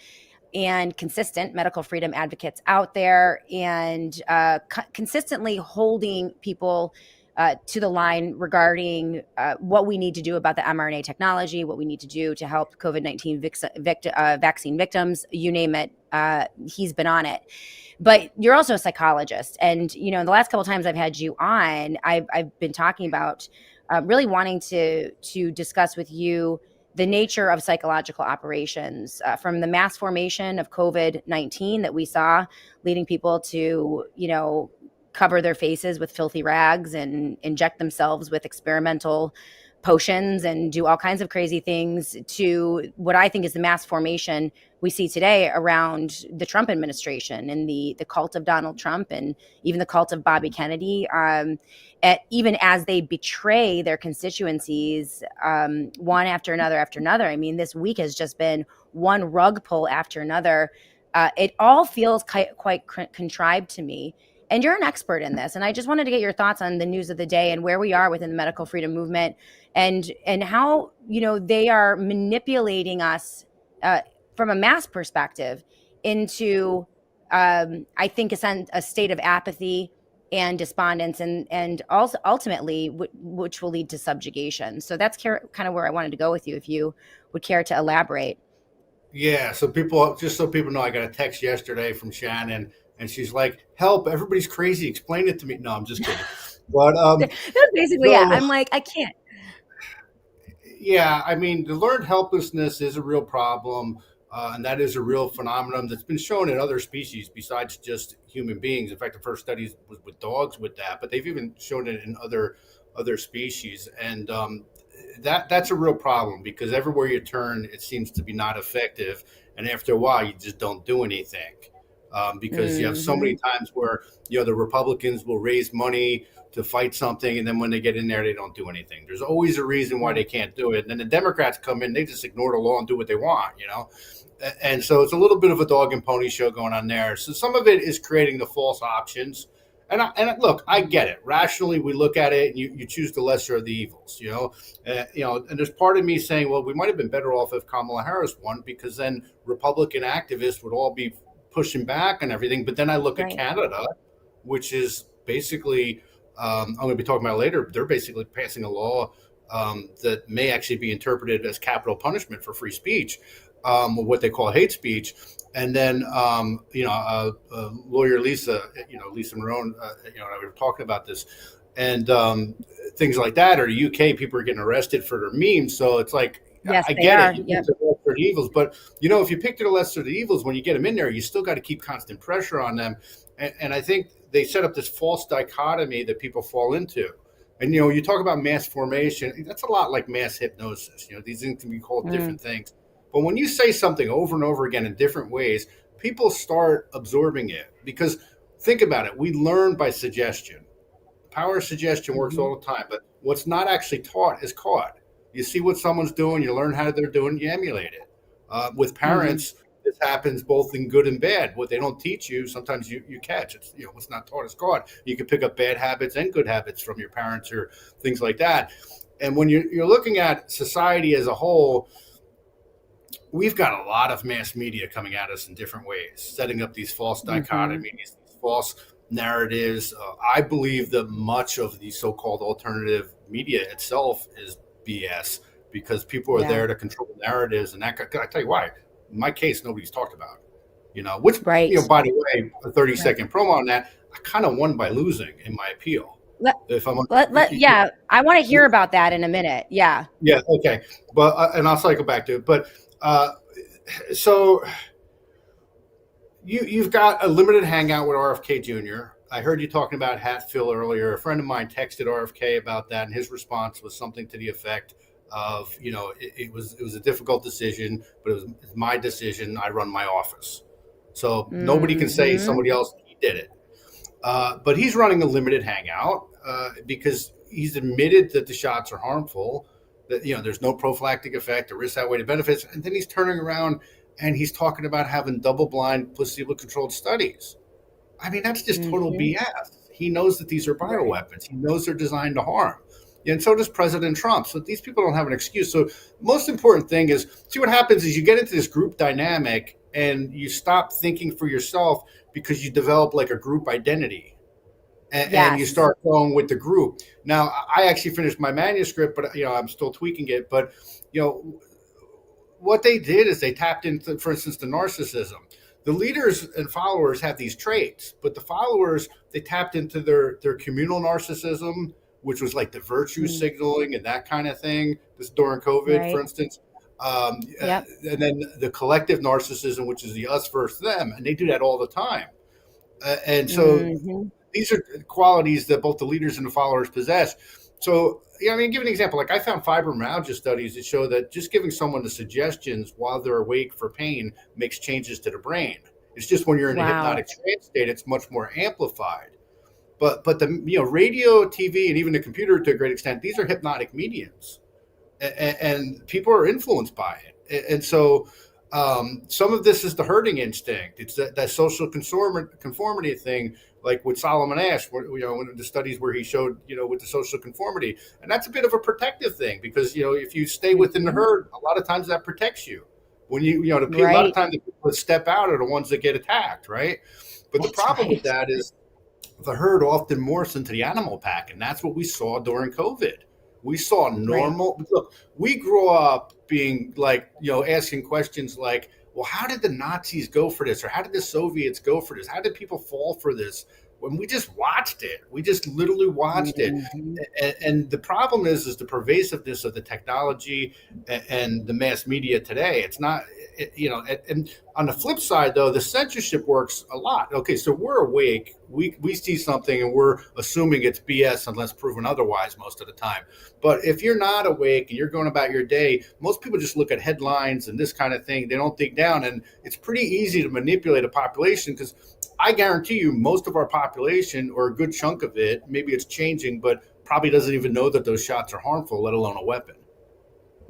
and consistent medical freedom advocates out there, and consistently holding people to the line regarding what we need to do about the mRNA technology, what we need to do to help COVID-19 vaccine victims, you name it. He's been on it. But you're also a psychologist. And, the last couple of times I've had you on, I've been talking about really wanting to discuss with you the nature of psychological operations, from the mass formation of COVID-19 that we saw, leading people to, cover their faces with filthy rags and inject themselves with experimental potions and do all kinds of crazy things, to what I think is the mass formation we see today around the Trump administration and the cult of Donald Trump and even the cult of Bobby Kennedy, even as they betray their constituencies one after another. I mean, this week has just been one rug pull after another. It all feels quite contrived to me. And you're an expert in this. And I just wanted to get your thoughts on the news of the day and where we are within the medical freedom movement, and how, they are manipulating us from a mass perspective into, I think, a state of apathy and despondence, and also ultimately, which will lead to subjugation. So that's kind of where I wanted to go with you, if you would care to elaborate. Yeah. So people know, I got a text yesterday from Shannon, and she's like, "Help! Everybody's crazy. Explain it to me." No, I'm just kidding. But that's basically it. I'm like, I can't. Yeah, I mean, the learned helplessness is a real problem, and that is a real phenomenon that's been shown in other species besides just human beings. In fact, the first studies was with dogs with that, but they've even shown it in other species. And that's a real problem, because everywhere you turn, it seems to be not effective. And after a while, you just don't do anything, because you have so many times where, the Republicans will raise money to fight something, and then when they get in there, they don't do anything. There's always a reason why they can't do it. And then the Democrats come in, they just ignore the law and do what they want, And so it's a little bit of a dog and pony show going on there. So some of it is creating the false options. And look, I get it. Rationally, we look at it, and you choose the lesser of the evils, And there's part of me saying, well, we might have been better off if Kamala Harris won, because then Republican activists would all be pushing back and everything. But then I look at Canada, which is basically, I'm going to be talking about it later. They're basically passing a law that may actually be interpreted as capital punishment for free speech, or what they call hate speech. And then, lawyer Lisa Marone, we were talking about this, and things like that. Or the UK, people are getting arrested for their memes. So it's like, Yes, I they get are. it. Yep. The lesser of the evils, but if you pick the lesser of the evils, when you get them in there, you still got to keep constant pressure on them. And I think they set up this false dichotomy that people fall into. And you talk about mass formation. That's a lot like mass hypnosis. These things can be called different things. But when you say something over and over again in different ways, people start absorbing it. Because think about it. We learn by suggestion. Power of suggestion works all the time. But what's not actually taught is caught. You see what someone's doing, you learn how they're doing, you emulate it. With parents, this happens both in good and bad. What they don't teach you, sometimes you catch. It's what's not taught is caught. You can pick up bad habits and good habits from your parents or things like that. And when you're looking at society as a whole, we've got a lot of mass media coming at us in different ways, setting up these false dichotomies, these false narratives. I believe that much of the so-called alternative media itself is BS, because people are there to control narratives, and that I tell you why. In my case, nobody's talked about it. Which by the way, a 30-second promo on that, I kind of won by losing in my appeal. I want to hear about that in a minute. Yeah. Okay, but and I'll cycle back to it. But so you've got a limited hangout with RFK Jr. I heard you talking about Hatfill earlier. A friend of mine texted RFK about that, and his response was something to the effect of, it was a difficult decision, but it's my decision. I run my office. So nobody can say somebody else did it. But he's running a limited hangout because he's admitted that the shots are harmful, that, there's no prophylactic effect, the risk outweigh the benefits. And then he's turning around and he's talking about having double-blind, placebo-controlled studies. I mean, that's just total BS. He knows that these are bioweapons. He knows they're designed to harm. And so does President Trump. So these people don't have an excuse. So most important thing is, see what happens is you get into this group dynamic and you stop thinking for yourself, because you develop like a group identity. And you start going with the group. Now, I actually finished my manuscript, but I'm still tweaking it. But what they did is they tapped into, for instance, the narcissism. The leaders and followers have these traits, but the followers, they tapped into their communal narcissism, which was like the virtue signaling and that kind of thing. This during COVID, for instance. And then the collective narcissism, which is the us versus them, and they do that all the time. And so these are qualities that both the leaders and the followers possess. So, give an example. Like I found fibromyalgia studies that show that just giving someone the suggestions while they're awake for pain makes changes to the brain. It's just when you're in a hypnotic trance state, it's much more amplified. But the radio, TV, and even the computer to a great extent, these are hypnotic mediums, and people are influenced by it. And so some of this is the herding instinct. It's that social conformity thing, like with Solomon Asch, where, one of the studies where he showed, with the social conformity. And that's a bit of a protective thing, because, if you stay within the herd, a lot of times that protects you. When a lot of times the people that step out are the ones that get attacked, right? But the problem with that is the herd often morphs into the animal pack. And that's what we saw during COVID. We saw normal. Look, we grew up being like, asking questions like, well, how did the Nazis go for this? Or how did the Soviets go for this? How did people fall for this? When we just watched it, we just literally watched it. And the problem is the pervasiveness of the technology and the mass media today. It's not, and on the flip side, though, the censorship works a lot. Okay, so we're awake. We see something and we're assuming it's BS unless proven otherwise most of the time. But if you're not awake and you're going about your day, most people just look at headlines and this kind of thing. They don't dig down. And it's pretty easy to manipulate a population because I guarantee you most of our population, or a good chunk of it, maybe it's changing, but probably doesn't even know that those shots are harmful, let alone a weapon.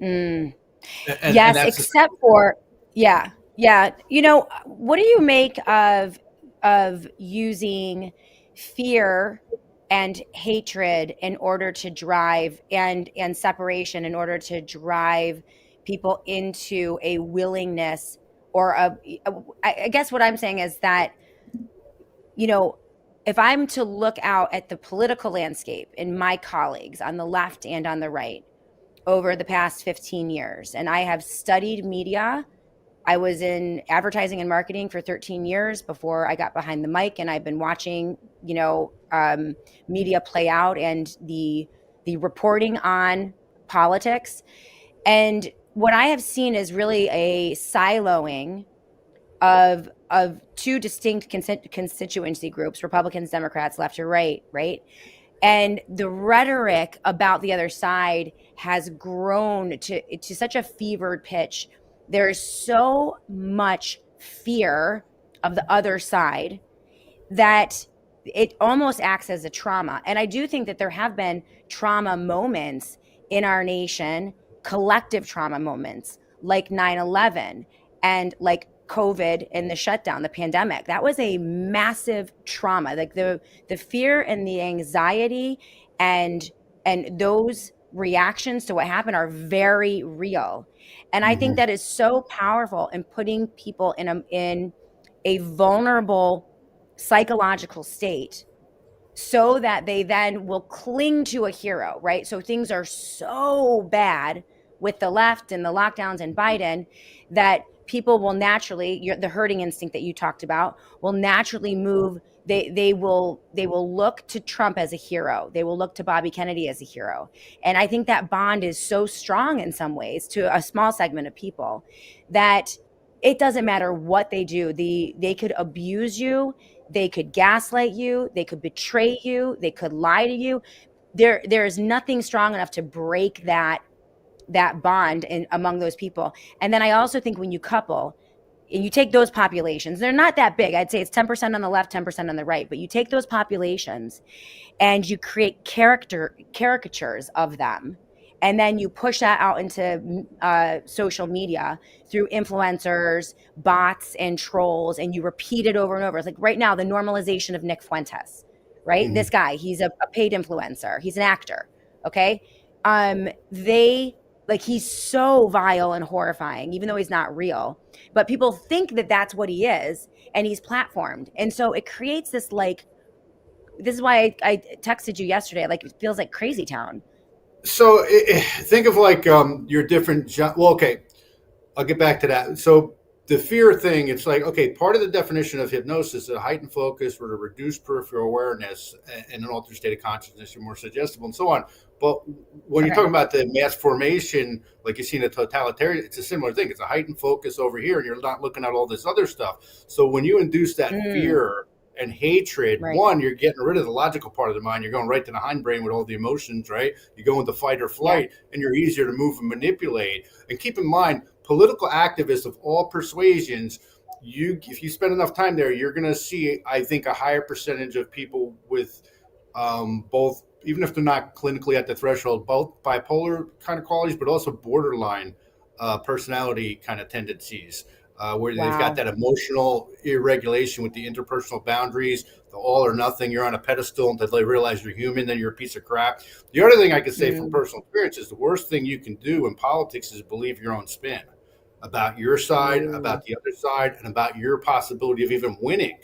Yes, except for, yeah. What do you make of using fear and hatred in order to drive and separation in order to drive people into a willingness or I guess what I'm saying is that, if I'm to look out at the political landscape and my colleagues on the left and on the right over the past 15 years, and I have studied media. I was in advertising and marketing for 13 years before I got behind the mic, and I've been watching, media play out and the reporting on politics. And what I have seen is really a siloing of two distinct constituency groups, Republicans, Democrats, left or right, and the rhetoric about the other side has grown to such a fevered pitch. There is so much fear of the other side that it almost acts as a trauma. And I do think that there have been trauma moments in our nation, collective trauma moments like 9/11 and like COVID and the shutdown, the pandemic. That was a massive trauma. Like the fear and the anxiety and those reactions to what happened are very real. And I think that is so powerful in putting people in a vulnerable psychological state so that they then will cling to a hero, right? So things are so bad with the left and the lockdowns and Biden that people will naturally, the herding instinct that you talked about, will naturally move. They will look to Trump as a hero. They will look to Bobby Kennedy as a hero. And I think that bond is so strong in some ways to a small segment of people that it doesn't matter what they do. They could abuse you. They could gaslight you. They could betray you. They could lie to you. There is nothing strong enough to break that bond among those people. And then I also think when you couple and you take those populations, they're not that big. I'd say it's 10% on the left, 10% on the right. But you take those populations and you create caricatures of them. And then you push that out into social media through influencers, bots, and trolls. And you repeat it over and over. It's like right now, the normalization of Nick Fuentes, right? Mm-hmm. This guy, he's a paid influencer. He's an actor, okay? He's so vile and horrifying, even though he's not real. But people think that that's what he is, and he's platformed. And so it creates this, this is why I texted you yesterday, it feels like crazy town. So think of your different, okay, I'll get back to that. So the fear thing, it's part of the definition of hypnosis is a heightened focus or a reduced peripheral awareness and an altered state of consciousness. You're more suggestible and so on. But when you're talking about the mass formation, like you see in a totalitarian, it's a similar thing. It's a heightened focus over here, and you're not looking at all this other stuff. So when you induce that fear and hatred, one, you're getting rid of the logical part of the mind. You're going right to the hindbrain with all the emotions, right? You go into fight or flight, and you're easier to move and manipulate. And keep in mind, political activists of all persuasions, if you spend enough time there, you're going to see, I think, a higher percentage of people with both, even if they're not clinically at the threshold, both bipolar kind of qualities, but also borderline personality kind of tendencies, where they've got that emotional irregulation with the interpersonal boundaries, the all or nothing. You're on a pedestal until they realize you're human, then you're a piece of crap. The other thing I can say from personal experience is the worst thing you can do in politics is believe your own spin about your side, about the other side, and about your possibility of even winning.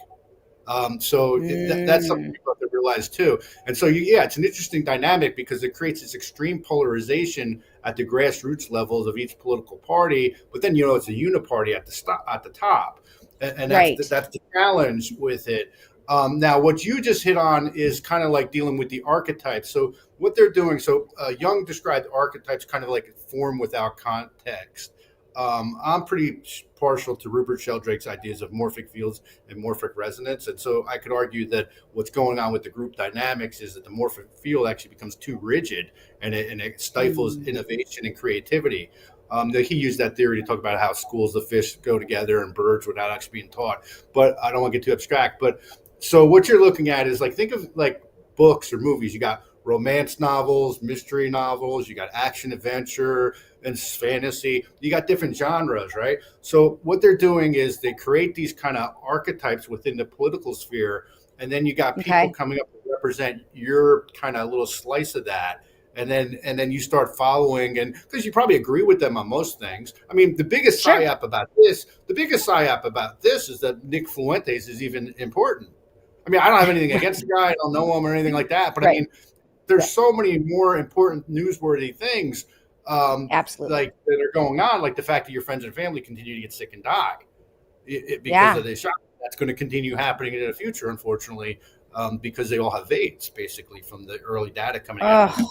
So that's something people have to realize too. And so, it's an interesting dynamic because it creates this extreme polarization at the grassroots levels of each political party. But then, it's a uniparty at the top. And that's the challenge with it. Now, what you just hit on is kind of like dealing with the archetypes. So what they're doing, Jung described archetypes kind of like form without context. I'm pretty partial to Rupert Sheldrake's ideas of morphic fields and morphic resonance. And so I could argue that what's going on with the group dynamics is that the morphic field actually becomes too rigid and it stifles innovation and creativity. He used that theory to talk about how schools of fish go together and birds without actually being taught. But I don't want to get too abstract. But so what you're looking at is like, think of like books or movies. You got romance novels, mystery novels, you got action adventure and fantasy. You got different genres, right? So what they're doing is they create these kind of archetypes within the political sphere, and then you got people coming up to represent your kind of little slice of that. And then you start following, and because you probably agree with them on most things. I mean, the biggest psyop about this is that Nick Fuentes is even important. I mean, I don't have anything against the guy. I don't know him or anything like that. But I mean, there's so many more important newsworthy things Absolutely. like that are going on, like the fact that your friends and family continue to get sick and die because of this shot. That's going to continue happening in the future, unfortunately, because they all have AIDS, basically, from the early data coming out of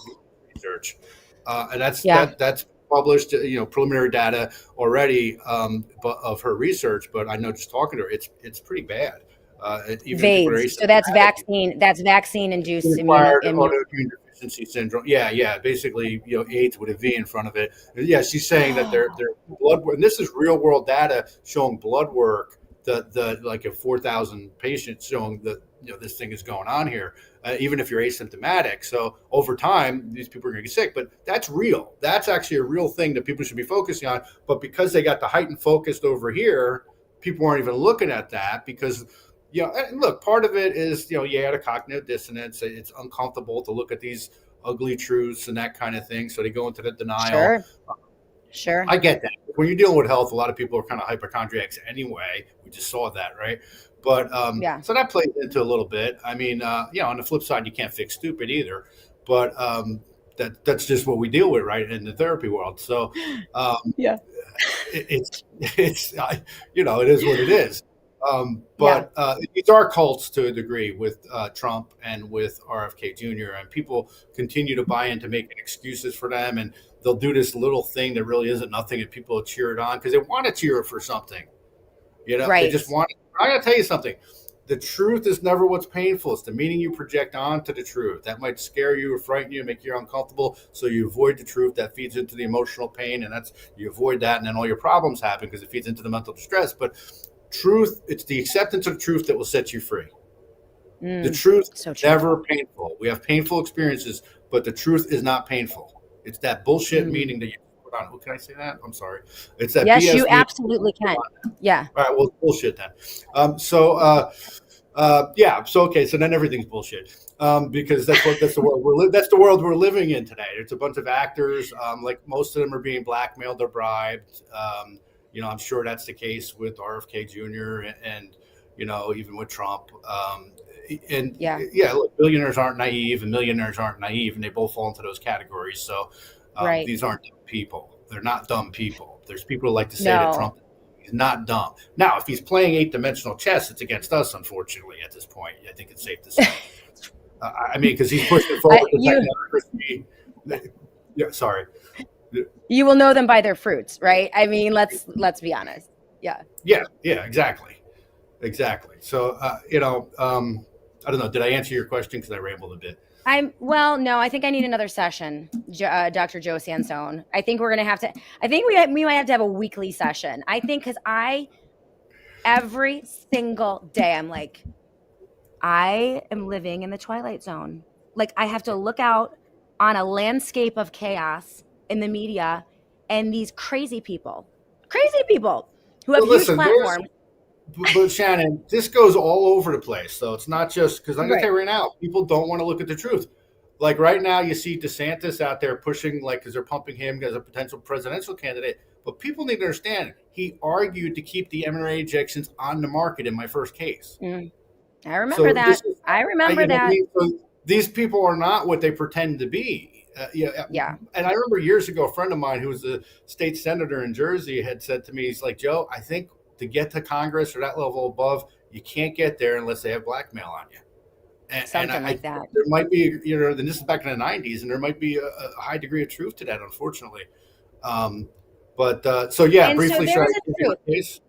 research. And that's published, preliminary data already of her research. But I know just talking to her, it's pretty bad. VAIDS. So that's vaccine-induced autoimmune deficiency syndrome. Yeah. Basically, AIDS with a V in front of it. Yeah, she's saying that their blood work, and this is real world data showing blood work. The like a 4,000 patients showing that this thing is going on here, even if you're asymptomatic. So over time, these people are going to get sick. But that's real. That's actually a real thing that people should be focusing on. But because they got the heightened focused over here, people aren't even looking at that because. And look, part of it is, you had a cognitive dissonance. It's uncomfortable to look at these ugly truths and that kind of thing. So they go into the denial. Sure. I get that. When you're dealing with health, a lot of people are kind of hypochondriacs anyway. We just saw that, right? But so that plays into a little bit. I mean, on the flip side, you can't fix stupid either. But that's just what we deal with, right, in the therapy world. So it's it is what it is. But these are cults to a degree with Trump and with RFK Jr. And people continue to buy into making excuses for them. And they'll do this little thing that really isn't nothing and people will cheer it on because they want to cheer it for something. They just want it. I got to tell you something. The truth is never what's painful. It's the meaning you project onto the truth. That might scare you or frighten you, make you uncomfortable. So you avoid the truth. That feeds into the emotional pain. And you avoid that. And then all your problems happen because it feeds into the mental distress. But truth, it's the acceptance of truth that will set you free. The truth is never painful. We have painful experiences, but the truth is not painful. It's that bullshit meaning that you put on. Oh, can I say that? I'm sorry. It's that yes, BS you absolutely can. Yeah. All right. Well, bullshit then. So okay. So then everything's bullshit. Because that's the world we're living in today. It's a bunch of actors. Like most of them are being blackmailed or bribed. I'm sure that's the case with RFK Jr. and even with Trump. Look, billionaires aren't naive and millionaires aren't naive, and they both fall into those categories. So these aren't dumb people. They're not dumb people. There's people who like to say that Trump is not dumb. Now, if he's playing 8-dimensional chess, it's against us, unfortunately, at this point. I think it's safe to say. Because he's pushing forward the technocracy. Yeah, sorry. You will know them by their fruits, right? I mean, let's be honest. Yeah, exactly. So, I don't know. Did I answer your question? Because I rambled a bit. No, I think I need another session, Dr. Joe Sansone. I think we're going to have to, we might have to have a weekly session. I think because every single day, I'm like, I am living in the Twilight Zone. Like I have to look out on a landscape of chaos in the media and these crazy people who have huge platforms. But Shannon, this goes all over the place. So it's not just because I'm going to tell you right now, people don't want to look at the truth. Like right now, you see DeSantis out there pushing, because they're pumping him as a potential presidential candidate. But people need to understand, he argued to keep the mRNA injections on the market in my first case. I remember that. So these people are not what they pretend to be. And I remember years ago, a friend of mine who was a state senator in Jersey had said to me, he's like, Joe, I think to get to Congress or that level above, you can't get there unless they have blackmail on you. Something like that. There might be, and this is back in the 90s, and there might be a high degree of truth to that, unfortunately. But so yeah, And so briefly, there should I was a give you truth. my case?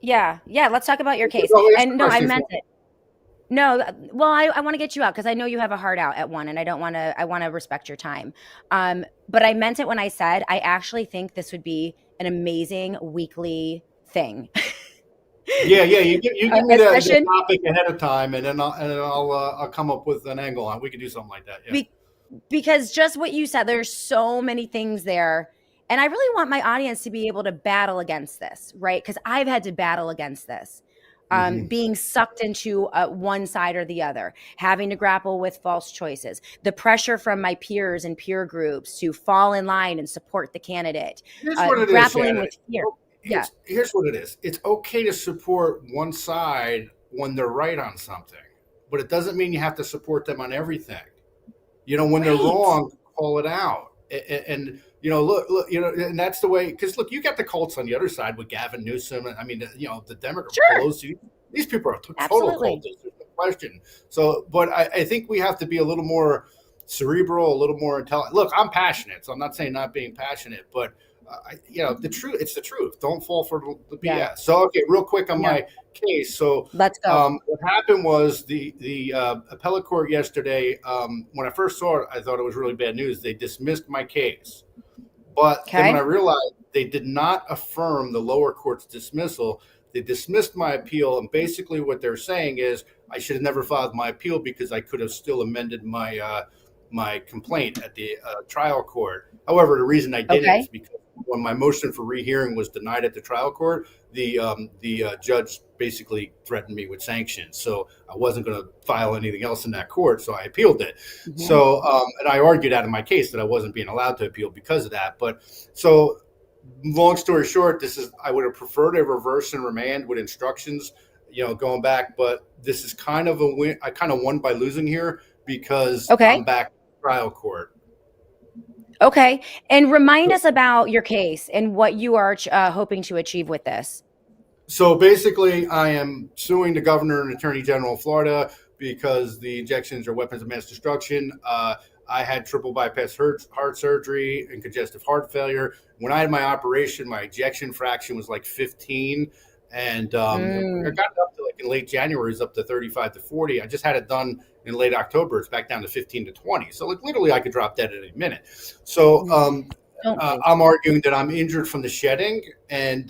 Yeah, yeah. Let's talk about your case. No, ask And the no, I question if you meant want. it. No, well, I want to get you out because I know you have a heart out at one, and I don't want to. I want to respect your time. But I meant it when I said I actually think this would be an amazing weekly thing. Yeah, you give me A the session topic ahead of time, and then I'll come up with an angle on. We could do something like that. Yeah. because just what you said, there's so many things there. And I really want my audience to be able to battle against this, right? Because I've had to battle against this. Being sucked into one side or the other, having to grapple with false choices, the pressure from my peers and peer groups to fall in line and support the candidate, Here's what it is, grappling Shannon. with fear. Here's what it is. It's okay to support one side when they're right on something, but it doesn't mean you have to support them on everything. When they're wrong, call it out. And look, and that's the way. Because look, you got the cults on the other side with Gavin Newsom, and I mean, the Democrats, Pelosi. These people are total cultists. There's no question. So, but I think we have to be a little more cerebral, a little more intelligent. Look, I'm passionate, so I'm not saying not being passionate, but the truth. It's the truth. Don't fall for the BS. Yeah. So, okay, real quick on my case. So, let's go. What happened was the appellate court yesterday. When I first saw it, I thought it was really bad news. They dismissed my case, but then when I realized they did not affirm the lower court's dismissal, they dismissed my appeal. And basically, what they're saying is I should have never filed my appeal because I could have still amended my my complaint at the trial court. However, the reason I didn't is because when my motion for rehearing was denied at the trial court, the judge basically threatened me with sanctions. So I wasn't going to file anything else in that court. So I appealed it. So, and I argued out of my case that I wasn't being allowed to appeal because of that. But so long story short, I would have preferred a reverse and remand with instructions, going back. But this is kind of a win. I kind of won by losing here because I'm back in trial court. Okay. And remind us about your case and what you are hoping to achieve with this. So basically, I am suing the governor and attorney general of Florida because the injections are weapons of mass destruction. I had triple bypass heart surgery and congestive heart failure. When I had my operation, my ejection fraction was like 15. And I got it up to like in late January, it was up to 35 to 40. I just had it done in late October. It's back down to 15 to 20. So like literally I could drop dead at any minute. So I'm arguing that I'm injured from the shedding and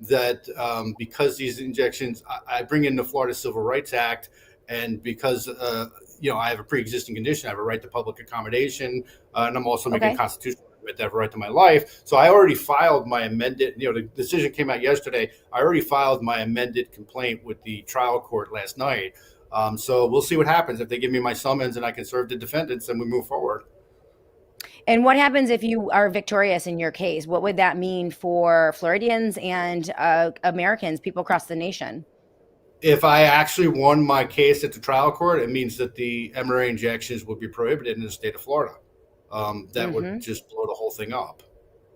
that because these injections, I bring in the Florida Civil Rights Act. And because, I have a pre-existing condition, I have a right to public accommodation. And I'm also making a constitutional right to have a right to my life. So I already filed my amended, the decision came out yesterday. I already filed my amended complaint with the trial court last night. So we'll see what happens. If they give me my summons and I can serve the defendants, then we move forward. And what happens if you are victorious in your case? What would that mean for Floridians and Americans, people across the nation? If I actually won my case at the trial court, it means that the mRNA injections would be prohibited in the state of Florida. That would just blow the whole thing up.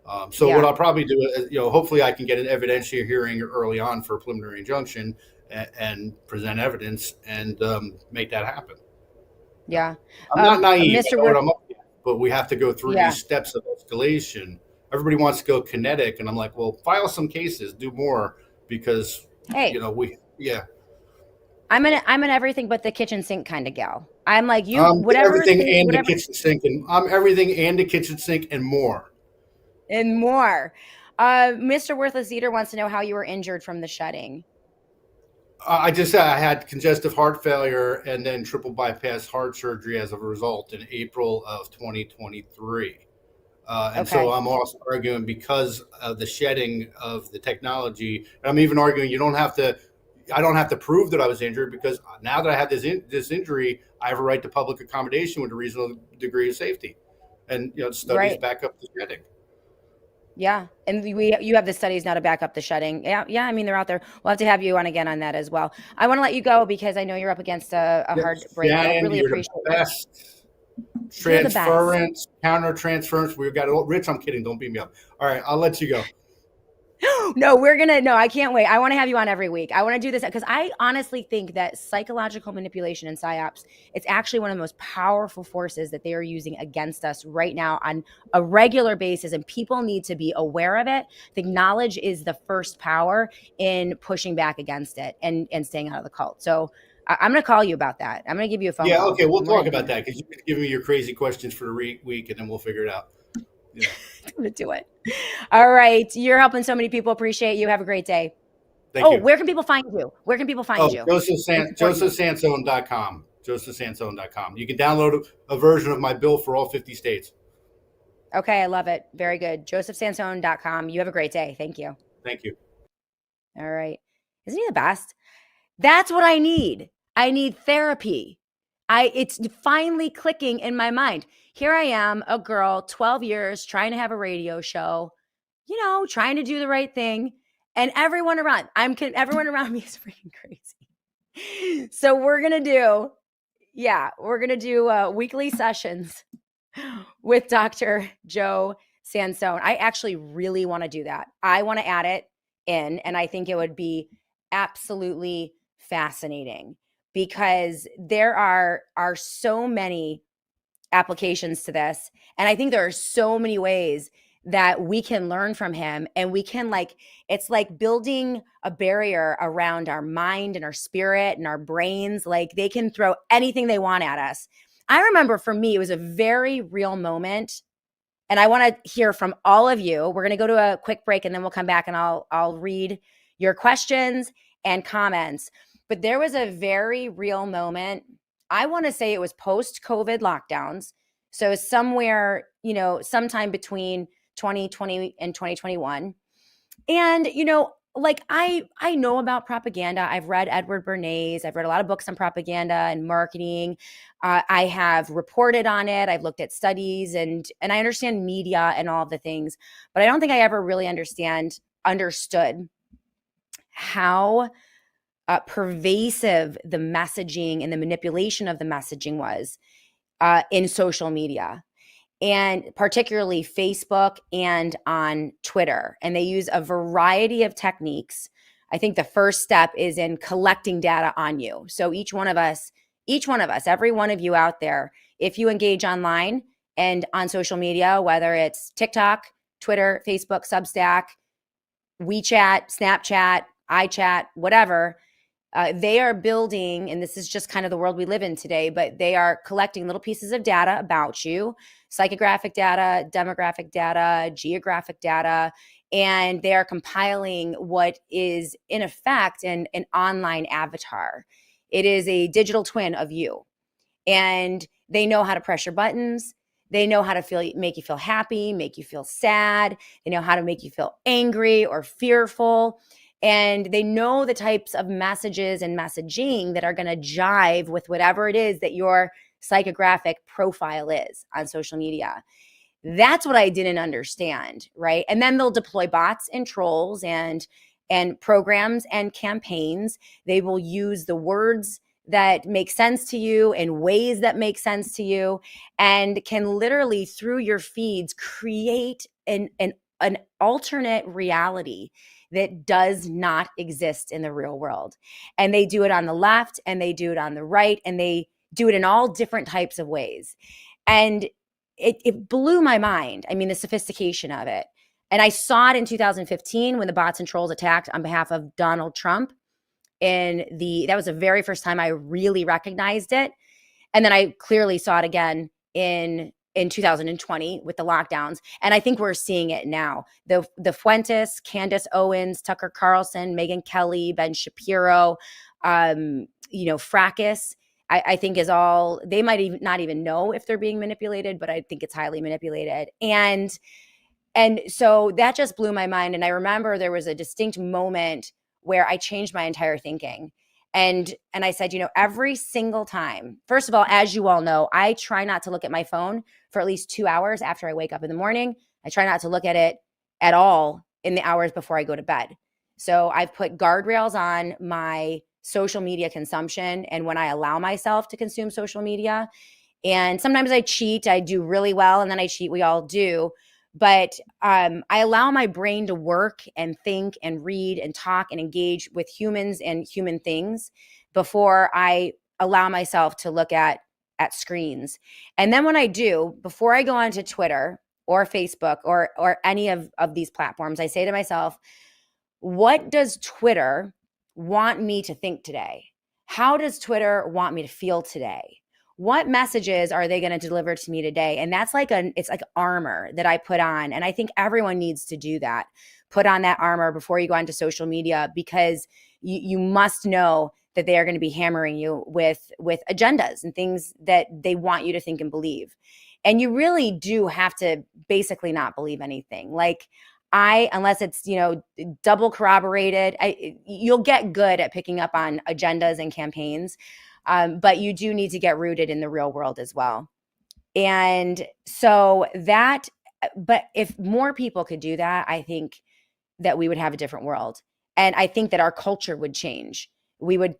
What I'll probably do is, hopefully I can get an evidentiary hearing early on for a preliminary injunction and present evidence and make that happen. Yeah. I'm not naive, but we have to go through these steps of escalation. Everybody wants to go kinetic, and I'm like, well, file some cases, do more, because, I'm an everything but the kitchen sink kind of gal. I'm like everything and the kitchen sink, and I'm everything and the kitchen sink and more. And more. Mr. Worthless Eater wants to know how you were injured from the shedding. I had congestive heart failure and then triple bypass heart surgery as a result in April of 2023. So I'm also arguing because of the shedding of the technology. I'm even arguing I don't have to prove that I was injured because now that I have this injury, I have a right to public accommodation with a reasonable degree of safety. And studies back up the shedding. Yeah, and you have the studies now to back up the shedding. Yeah. I mean, they're out there. We'll have to have you on again on that as well. I want to let you go because I know you're up against a hard break. I really appreciate it. Transference, counter transference. We've got Rich. I'm kidding. Don't beat me up. All right, I'll let you go. No, I can't wait. I want to have you on every week. I want to do this because I honestly think that psychological manipulation and psyops, it's actually one of the most powerful forces that they are using against us right now on a regular basis. And people need to be aware of it. I think knowledge is the first power in pushing back against it and staying out of the cult. So I'm going to call you about that. I'm going to give you a phone call. Okay, we'll talk about that because you can give me your crazy questions for the week and then we'll figure it out. Yeah. I'm going to do it. All right. You're helping so many people. Appreciate you. Have a great day. Thank you. Where can people find you? JosephSansone.com. JosephSansone.com. You can download a version of my bill for all 50 states. Okay, I love it. Very good. JosephSansone.com. You have a great day. Thank you. Thank you. All right. Isn't he the best? That's what I need. I need therapy. It's finally clicking in my mind. Here I am, a girl, 12 years, trying to have a radio show, trying to do the right thing. And everyone around me is freaking crazy. So we're going to do weekly sessions with Dr. Joe Sansone. I actually really want to do that. I want to add it in, and I think it would be absolutely fascinating because there are so many applications to this. And I think there are so many ways that we can learn from him, and we can it's like building a barrier around our mind and our spirit and our brains. Like they can throw anything they want at us. I remember for me, it was a very real moment. And I want to hear from all of you. We're going to go to a quick break and then we'll come back and I'll read your questions and comments. But there was a very real moment. I want to say it was post-COVID lockdowns. So somewhere, sometime between 2020 and 2021. And, I know about propaganda. I've read Edward Bernays. I've read a lot of books on propaganda and marketing. I have reported on it. I've looked at studies and I understand media and all of the things, but I don't think I ever really understood how pervasive the messaging and the manipulation of the messaging was in social media, and particularly Facebook and on Twitter. And they use a variety of techniques. I think the first step is in collecting data on you. So each one of us, every one of you out there, if you engage online and on social media, whether it's TikTok, Twitter, Facebook, Substack, WeChat, Snapchat, iChat, whatever, they are building, and this is just kind of the world we live in today, but they are collecting little pieces of data about you, psychographic data, demographic data, geographic data, and they are compiling what is in effect an online avatar. It is a digital twin of you. And they know how to press your buttons. They know how to make you feel happy, make you feel sad. They know how to make you feel angry or fearful. And they know the types of messages and messaging that are going to jive with whatever it is that your psychographic profile is on social media. That's what I didn't understand, right? And then they'll deploy bots and trolls and programs and campaigns. They will use the words that make sense to you in ways that make sense to you, and can literally through your feeds create an alternate reality that does not exist in the real world. And they do it on the left and they do it on the right, and they do it in all different types of ways. And it blew my mind. I mean, the sophistication of it. And I saw it in 2015 when the bots and trolls attacked on behalf of Donald Trump. That was the very first time I really recognized it. And then I clearly saw it again in 2020 with the lockdowns. And I think we're seeing it now. The Fuentes, Candace Owens, Tucker Carlson, Megyn Kelly, Ben Shapiro, Fracas, I think is all, they might not even know if they're being manipulated, but I think it's highly manipulated. And so that just blew my mind. And I remember there was a distinct moment where I changed my entire thinking. And I said, every single time, first of all, as you all know, I try not to look at my phone for at least 2 hours after I wake up in the morning. I try not to look at it at all in the hours before I go to bed. So I've put guardrails on my social media consumption and when I allow myself to consume social media. And sometimes I cheat. I do really well and then I cheat. We all do. but I allow my brain to work and think and read and talk and engage with humans and human things before I allow myself to look at screens. And then when I do, before I go onto Twitter or Facebook or any of these platforms, I say to myself, what does Twitter want me to think today? How does Twitter want me to feel today? What messages are they going to deliver to me today? And that's it's like armor that I put on. And I think everyone needs to do that. Put on that armor before you go onto social media, because you must know that they are going to be hammering you with agendas and things that they want you to think and believe. And you really do have to basically not believe anything. Like, unless it's, double corroborated, you'll get good at picking up on agendas and campaigns. But you do need to get rooted in the real world as well. And so but if more people could do that, I think that we would have a different world. And I think that our culture would change. We would,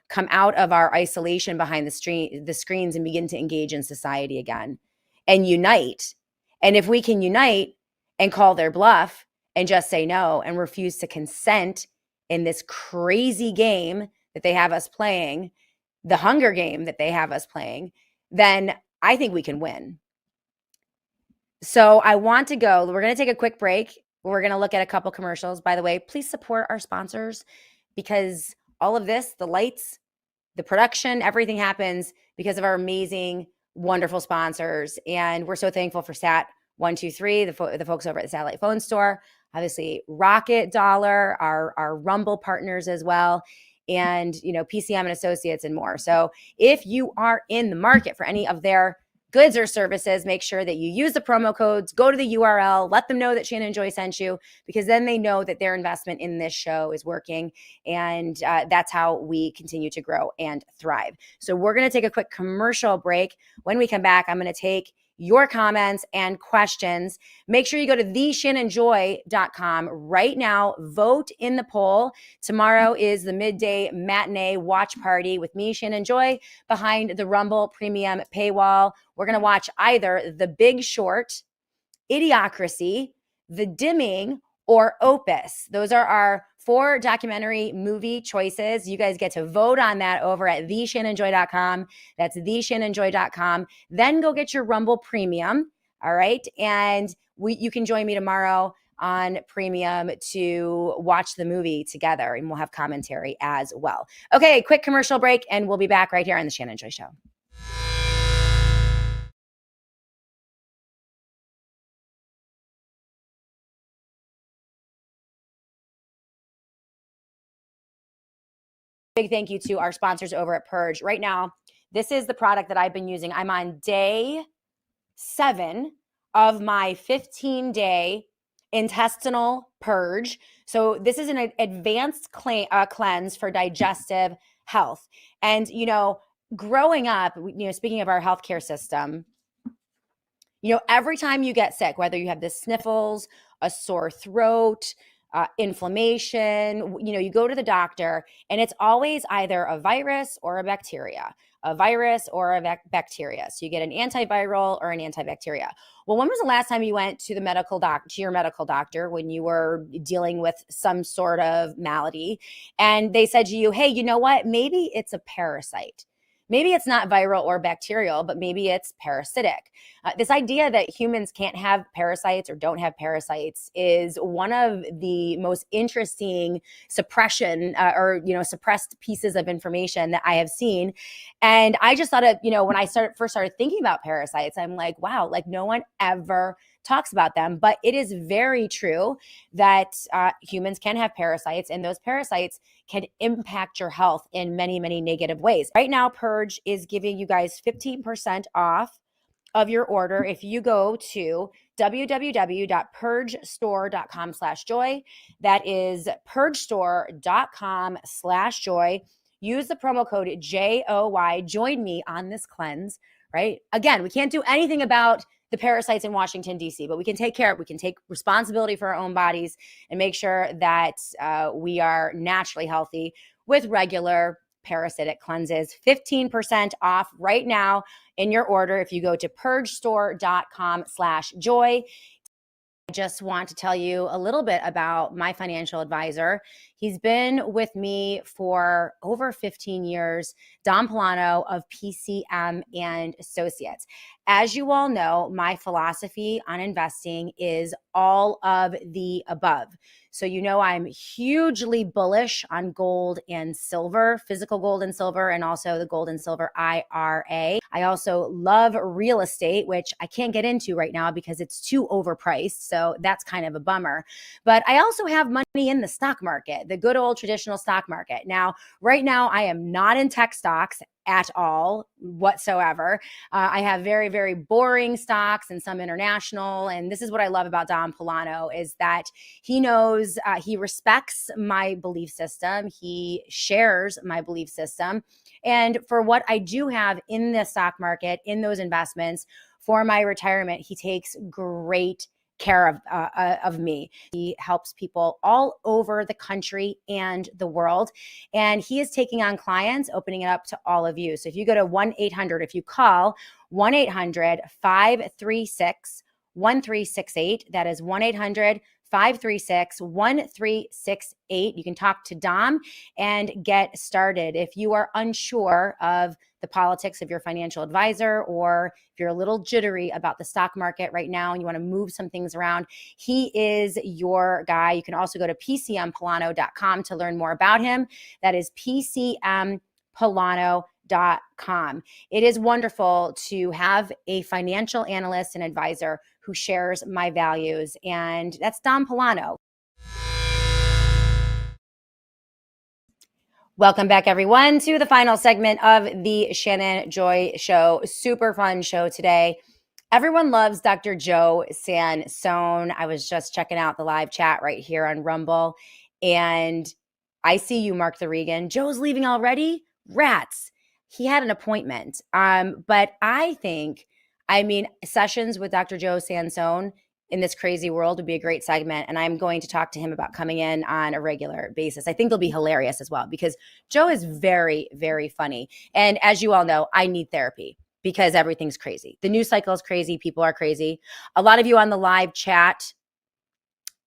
come out of our isolation behind the screens and begin to engage in society again and unite. And if we can unite and call their bluff and just say no and refuse to consent in this crazy game that they have us playing, the Hunger Game that they have us playing, then I think we can win. So I want to go. We're going to take a quick break. We're going to look at a couple commercials. By the way, please support our sponsors, because all of this, the lights, the production, everything happens because of our amazing, wonderful sponsors. And we're so thankful for Sat123, the folks over at the Satellite Phone Store, obviously Rocketdollar, our Rumble partners as well, and PCM and Associates and more. So if you are in the market for any of their goods or services, make sure that you use the promo codes, go to the URL, let them know that Shannon Joy sent you, because then they know that their investment in this show is working. And that's how we continue to grow and thrive. So we're going to take a quick commercial break. When we come back, I'm going to take your comments and questions. Make sure you go to theshannonjoy.com right now. Vote in the poll. Tomorrow is the midday matinee watch party with me, Shannon Joy, behind the Rumble Premium paywall. We're going to watch either The Big Short, Idiocracy, The Dimming, or Opus. Those are our 4 documentary movie choices. You guys get to vote on that over at theshannonjoy.com. That's theshannonjoy.com. Then go get your Rumble Premium. All right. And you can join me tomorrow on Premium to watch the movie together, and we'll have commentary as well. Okay, quick commercial break, and we'll be back right here on The Shannon Joy Show. Big thank you to our sponsors over at Purge. Right now, this is the product that I've been using. I'm on day 7 of my 15-day intestinal purge. So this is an advanced cleanse for digestive health. And, growing up, speaking of our healthcare system, every time you get sick, whether you have the sniffles, a sore throat, inflammation, you go to the doctor, and it's always either a virus or a bacteria, bacteria. So you get an antiviral or an antibacteria. Well, when was the last time you went to your medical doctor when you were dealing with some sort of malady, and they said to you, hey, you know what? Maybe it's a parasite. Maybe it's not viral or bacterial, but maybe it's parasitic. This idea that humans can't have parasites or don't have parasites is one of the most interesting suppressed pieces of information that I have seen. And I just thought of, when I first started thinking about parasites, I'm like, wow, like no one ever talks about them. But it is very true that humans can have parasites, and those parasites can impact your health in many, many negative ways. Right now, Purge is giving you guys 15% off of your order if you go to www.purgestore.com/joy. That is purgestore.com/joy. Use the promo code JOY. Join me on this cleanse, right? Again, we can't do anything about the parasites in Washington, D.C., but we can take responsibility for our own bodies and make sure that we are naturally healthy with regular parasitic cleanses. 15% off right now in your order if you go to purgestore.com/joy. I just want to tell you a little bit about my financial advisor. He's been with me for over 15 years, Don Polano of PCM and Associates. As you all know, my philosophy on investing is all of the above. So you know I'm hugely bullish on gold and silver, physical gold and silver, and also the gold and silver IRA. I also love real estate, which I can't get into right now because it's too overpriced. So that's kind of a bummer. But I also have money in the stock market, the good old traditional stock market. Now, right now, I am not in tech stocks at all whatsoever. I have very, very boring stocks and some international. And this is what I love about Don Polano is that he knows, he respects my belief system. He shares my belief system. And for what I do have in the stock market, in those investments for my retirement, he takes great care of me. He helps people all over the country and the world. And he is taking on clients, opening it up to all of you. So if you go to 1-800, if you call 1-800-536-1368, that is 1-800-536-1368. You can talk to Dom and get started. If you are unsure of the politics of your financial advisor, or if you're a little jittery about the stock market right now and you want to move some things around, he is your guy. You can also go to pcmpolano.com to learn more about him. That is pcmpolano.com. It is wonderful to have a financial analyst and advisor who shares my values, and that's Don Polano. Welcome back, everyone, to the final segment of the Shannon Joy Show. Super fun show today. Everyone loves Dr. Joe Sansone. I was just checking out the live chat right here on Rumble, and I see you, Mark the Regan. Joe's leaving already? Rats. He had an appointment. But I think, sessions with Dr. Joe Sansone in this crazy world would be a great segment. And I'm going to talk to him about coming in on a regular basis. I think they'll be hilarious as well, because Joe is very, very funny. And as you all know, I need therapy because everything's crazy. The news cycle is crazy. People are crazy. A lot of you on the live chat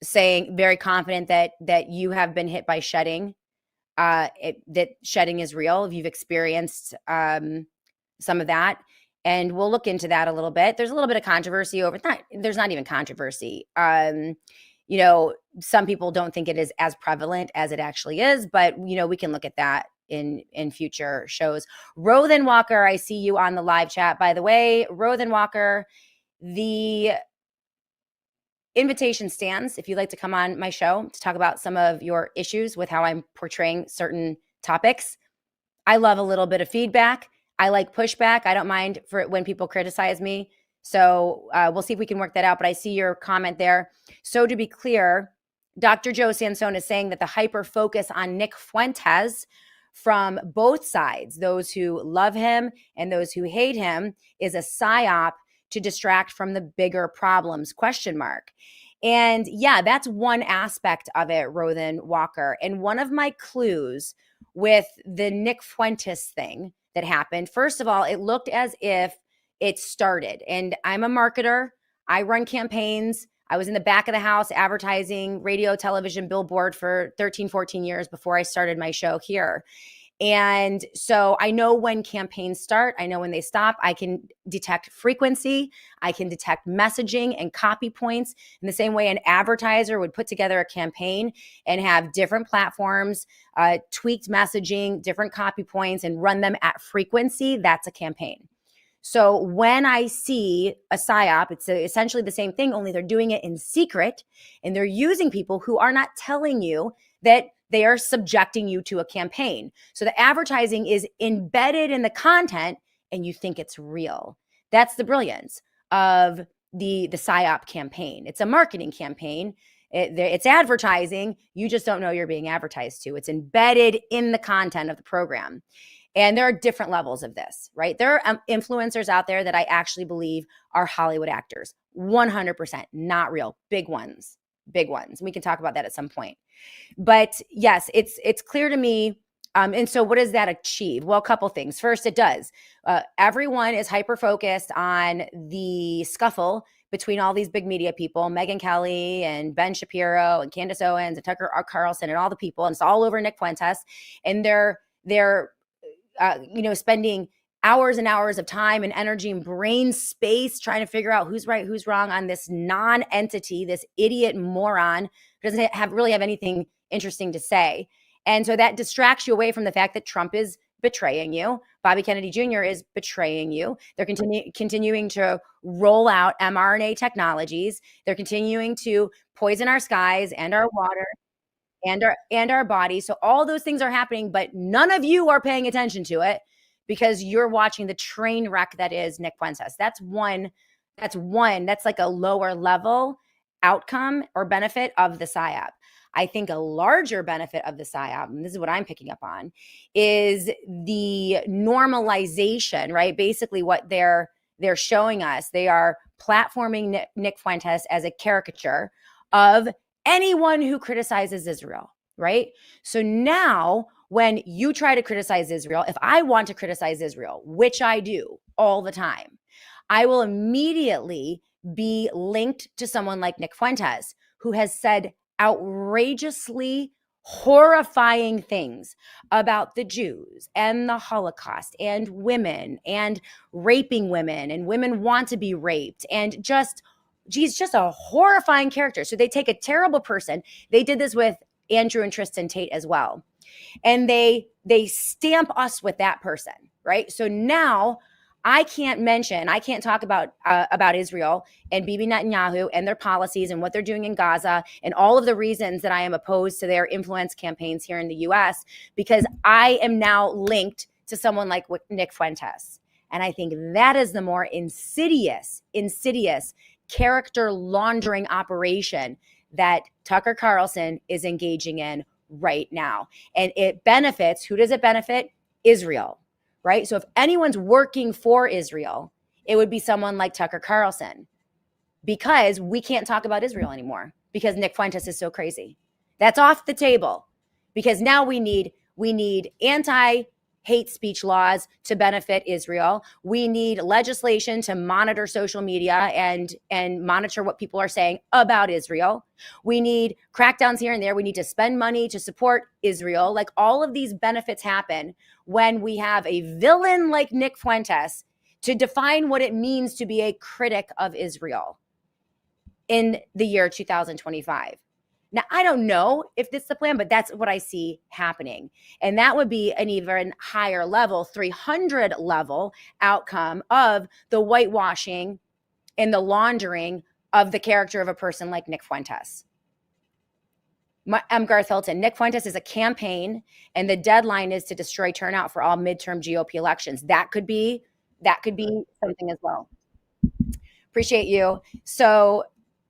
saying very confident that you have been hit by shedding, that shedding is real. If you've experienced some of that. And we'll look into that a little bit. There's a little bit of controversy over that. There's not even controversy. Some people don't think it is as prevalent as it actually is, but we can look at that in future shows. Rothan Walker, I see you on the live chat. By the way, Rothan Walker, the invitation stands if you'd like to come on my show to talk about some of your issues with how I'm portraying certain topics. I love a little bit of feedback. I like pushback. I don't mind for when people criticize me. So we'll see if we can work that out. But I see your comment there. So to be clear, Dr. Joe Sansone is saying that the hyper focus on Nick Fuentes from both sides, those who love him and those who hate him, is a psyop to distract from the bigger problems, ? And yeah, that's one aspect of it, Rothan Walker. And one of my clues with the Nick Fuentes thing that happened, first of all, it looked as if it started. And I'm a marketer. I run campaigns. I was in the back of the house advertising, radio, television, billboard for 13, 14 years before I started my show here. And so I know when campaigns start. I know when they stop. I can detect frequency. I can detect messaging and copy points in the same way an advertiser would put together a campaign and have different platforms, tweaked messaging, different copy points, and run them at frequency. That's a campaign. So when I see a psyop, it's essentially the same thing, only they're doing it in secret, and they're using people who are not telling you that they are subjecting you to a campaign. So the advertising is embedded in the content and you think it's real. That's the brilliance of the psyop campaign. It's a marketing campaign. It's advertising. You just don't know you're being advertised to. It's embedded in the content of the program. And there are different levels of this, right? There are influencers out there that I actually believe are Hollywood actors. 100% not real. Big ones. We can talk about that at some point. But yes, it's clear to me. And so what does that achieve? Well, a couple things. First, it does. Everyone is hyper-focused on the scuffle between all these big media people, Megyn Kelly and Ben Shapiro and Candace Owens and Tucker Carlson and all the people, and it's all over Nick Fuentes, and they're spending hours and hours of time and energy and brain space trying to figure out who's right, who's wrong on this non-entity, this idiot moron who doesn't really have anything interesting to say. And so that distracts you away from the fact that Trump is betraying you. Bobby Kennedy Jr. is betraying you. They're continuing to roll out mRNA technologies. They're continuing to poison our skies and our water and our bodies. So all those things are happening, but none of you are paying attention to it because you're watching the train wreck that is Nick Fuentes. That's like a lower level outcome or benefit of the PSYOP. I think a larger benefit of the PSYOP, and this is what I'm picking up on, is the normalization, right? Basically what they're showing us, they are platforming Nick Fuentes as a caricature of anyone who criticizes Israel, right? So now when you try to criticize Israel, if I want to criticize Israel, which I do all the time, I will immediately be linked to someone like Nick Fuentes, who has said outrageously horrifying things about the Jews and the Holocaust and women and raping women, and women want to be raped, and he's just a horrifying character. So they take a terrible person. They did this with Andrew and Tristan Tate as well. And they stamp us with that person, right? So now I can't talk about Israel and Bibi Netanyahu and their policies and what they're doing in Gaza and all of the reasons that I am opposed to their influence campaigns here in the US, because I am now linked to someone like Nick Fuentes. And I think that is the more insidious character laundering operation that Tucker Carlson is engaging in right now. And it benefits, who does it benefit? Israel, right? So if anyone's working for Israel, it would be someone like Tucker Carlson, because we can't talk about Israel anymore because Nick Fuentes is so crazy. That's off the table, because now we need anti-hate speech laws to benefit Israel. We need legislation to monitor social media and monitor what people are saying about Israel. We need crackdowns here and there. We need to spend money to support Israel. Like, all of these benefits happen when we have a villain like Nick Fuentes to define what it means to be a critic of Israel in the year 2025. Now, I don't know if this is the plan, but that's what I see happening. And that would be an even higher level, 300 level outcome of the whitewashing and the laundering of the character of a person like Nick Fuentes. I'm Garth Hilton. Nick Fuentes is a campaign, and the deadline is to destroy turnout for all midterm GOP elections. That could be something as well. Appreciate you. So,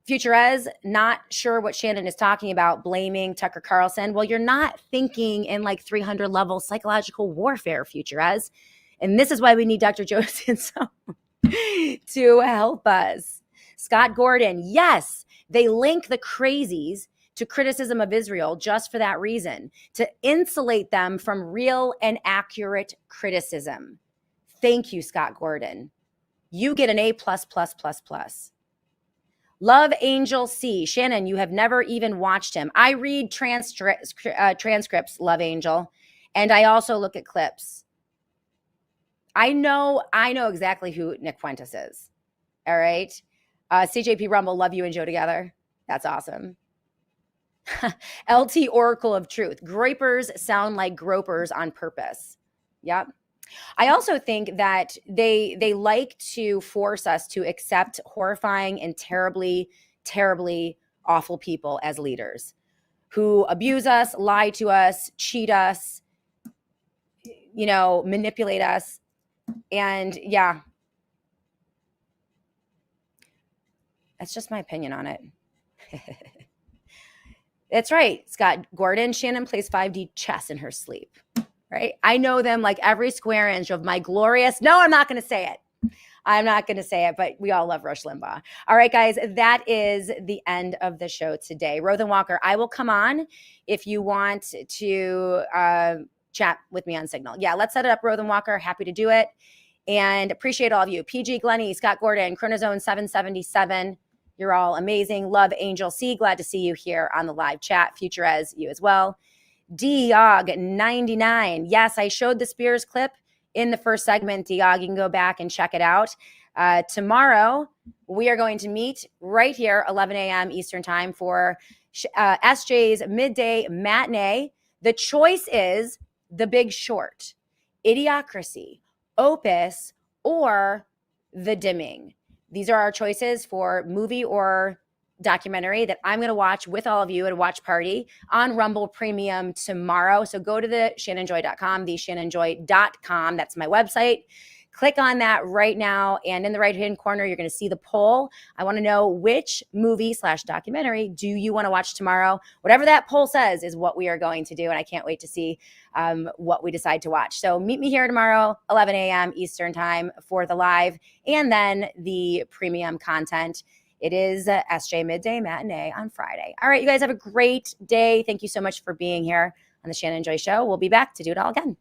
Future Ez, not sure what Shannon is talking about, blaming Tucker Carlson. Well, you're not thinking in like 300 level psychological warfare, Future Ez. And this is why we need Dr. Joe Sansone to help us. Scott Gordon, yes, they link the crazies to criticism of Israel just for that reason, to insulate them from real and accurate criticism. Thank you, Scott Gordon. You get an A++++. Love Angel C. Shannon, you have never even watched him. I read transcripts, Love Angel, and I also look at clips. I know exactly who Nick Fuentes is. All right. CJP Rumble, love you and Joe together. That's awesome. LT Oracle of Truth. Groypers sound like gropers on purpose. Yep. I also think that they like to force us to accept horrifying and terribly, terribly awful people as leaders who abuse us, lie to us, cheat us, manipulate us. And yeah, that's just my opinion on it. That's right, Scott Gordon. Shannon plays 5D chess in her sleep. Right? I know them like every square inch of my glorious. No, I'm not going to say it. I'm not going to say it, but we all love Rush Limbaugh. All right, guys, that is the end of the show today. Rothan Walker, I will come on if you want to chat with me on Signal. Yeah, let's set it up, Rothan Walker. Happy to do it. And appreciate all of you. PG Glenny, Scott Gordon, Chronozone 777. You're all amazing. Love Angel C. Glad to see you here on the live chat. Future as you as well. Diog99. Yes, I showed the Spears clip in the first segment. Diog, you can go back and check it out. Tomorrow, we are going to meet right here, 11 a.m. Eastern time for SJ's midday matinee. The choice is The Big Short, Idiocracy, Opus, or The Dimming. These are our choices for movie or documentary that I'm going to watch with all of you at a watch party on Rumble Premium tomorrow. So go to the shannonjoy.com, theshannonjoy.com. That's my website. Click on that right now. And in the right-hand corner, you're going to see the poll. I want to know which movie/documentary do you want to watch tomorrow? Whatever that poll says is what we are going to do. And I can't wait to see what we decide to watch. So meet me here tomorrow, 11 a.m. Eastern time for the live and then the premium content. It is SJ Midday Matinee on Friday. All right, you guys have a great day. Thank you so much for being here on the Shannon Joy Show. We'll be back to do it all again.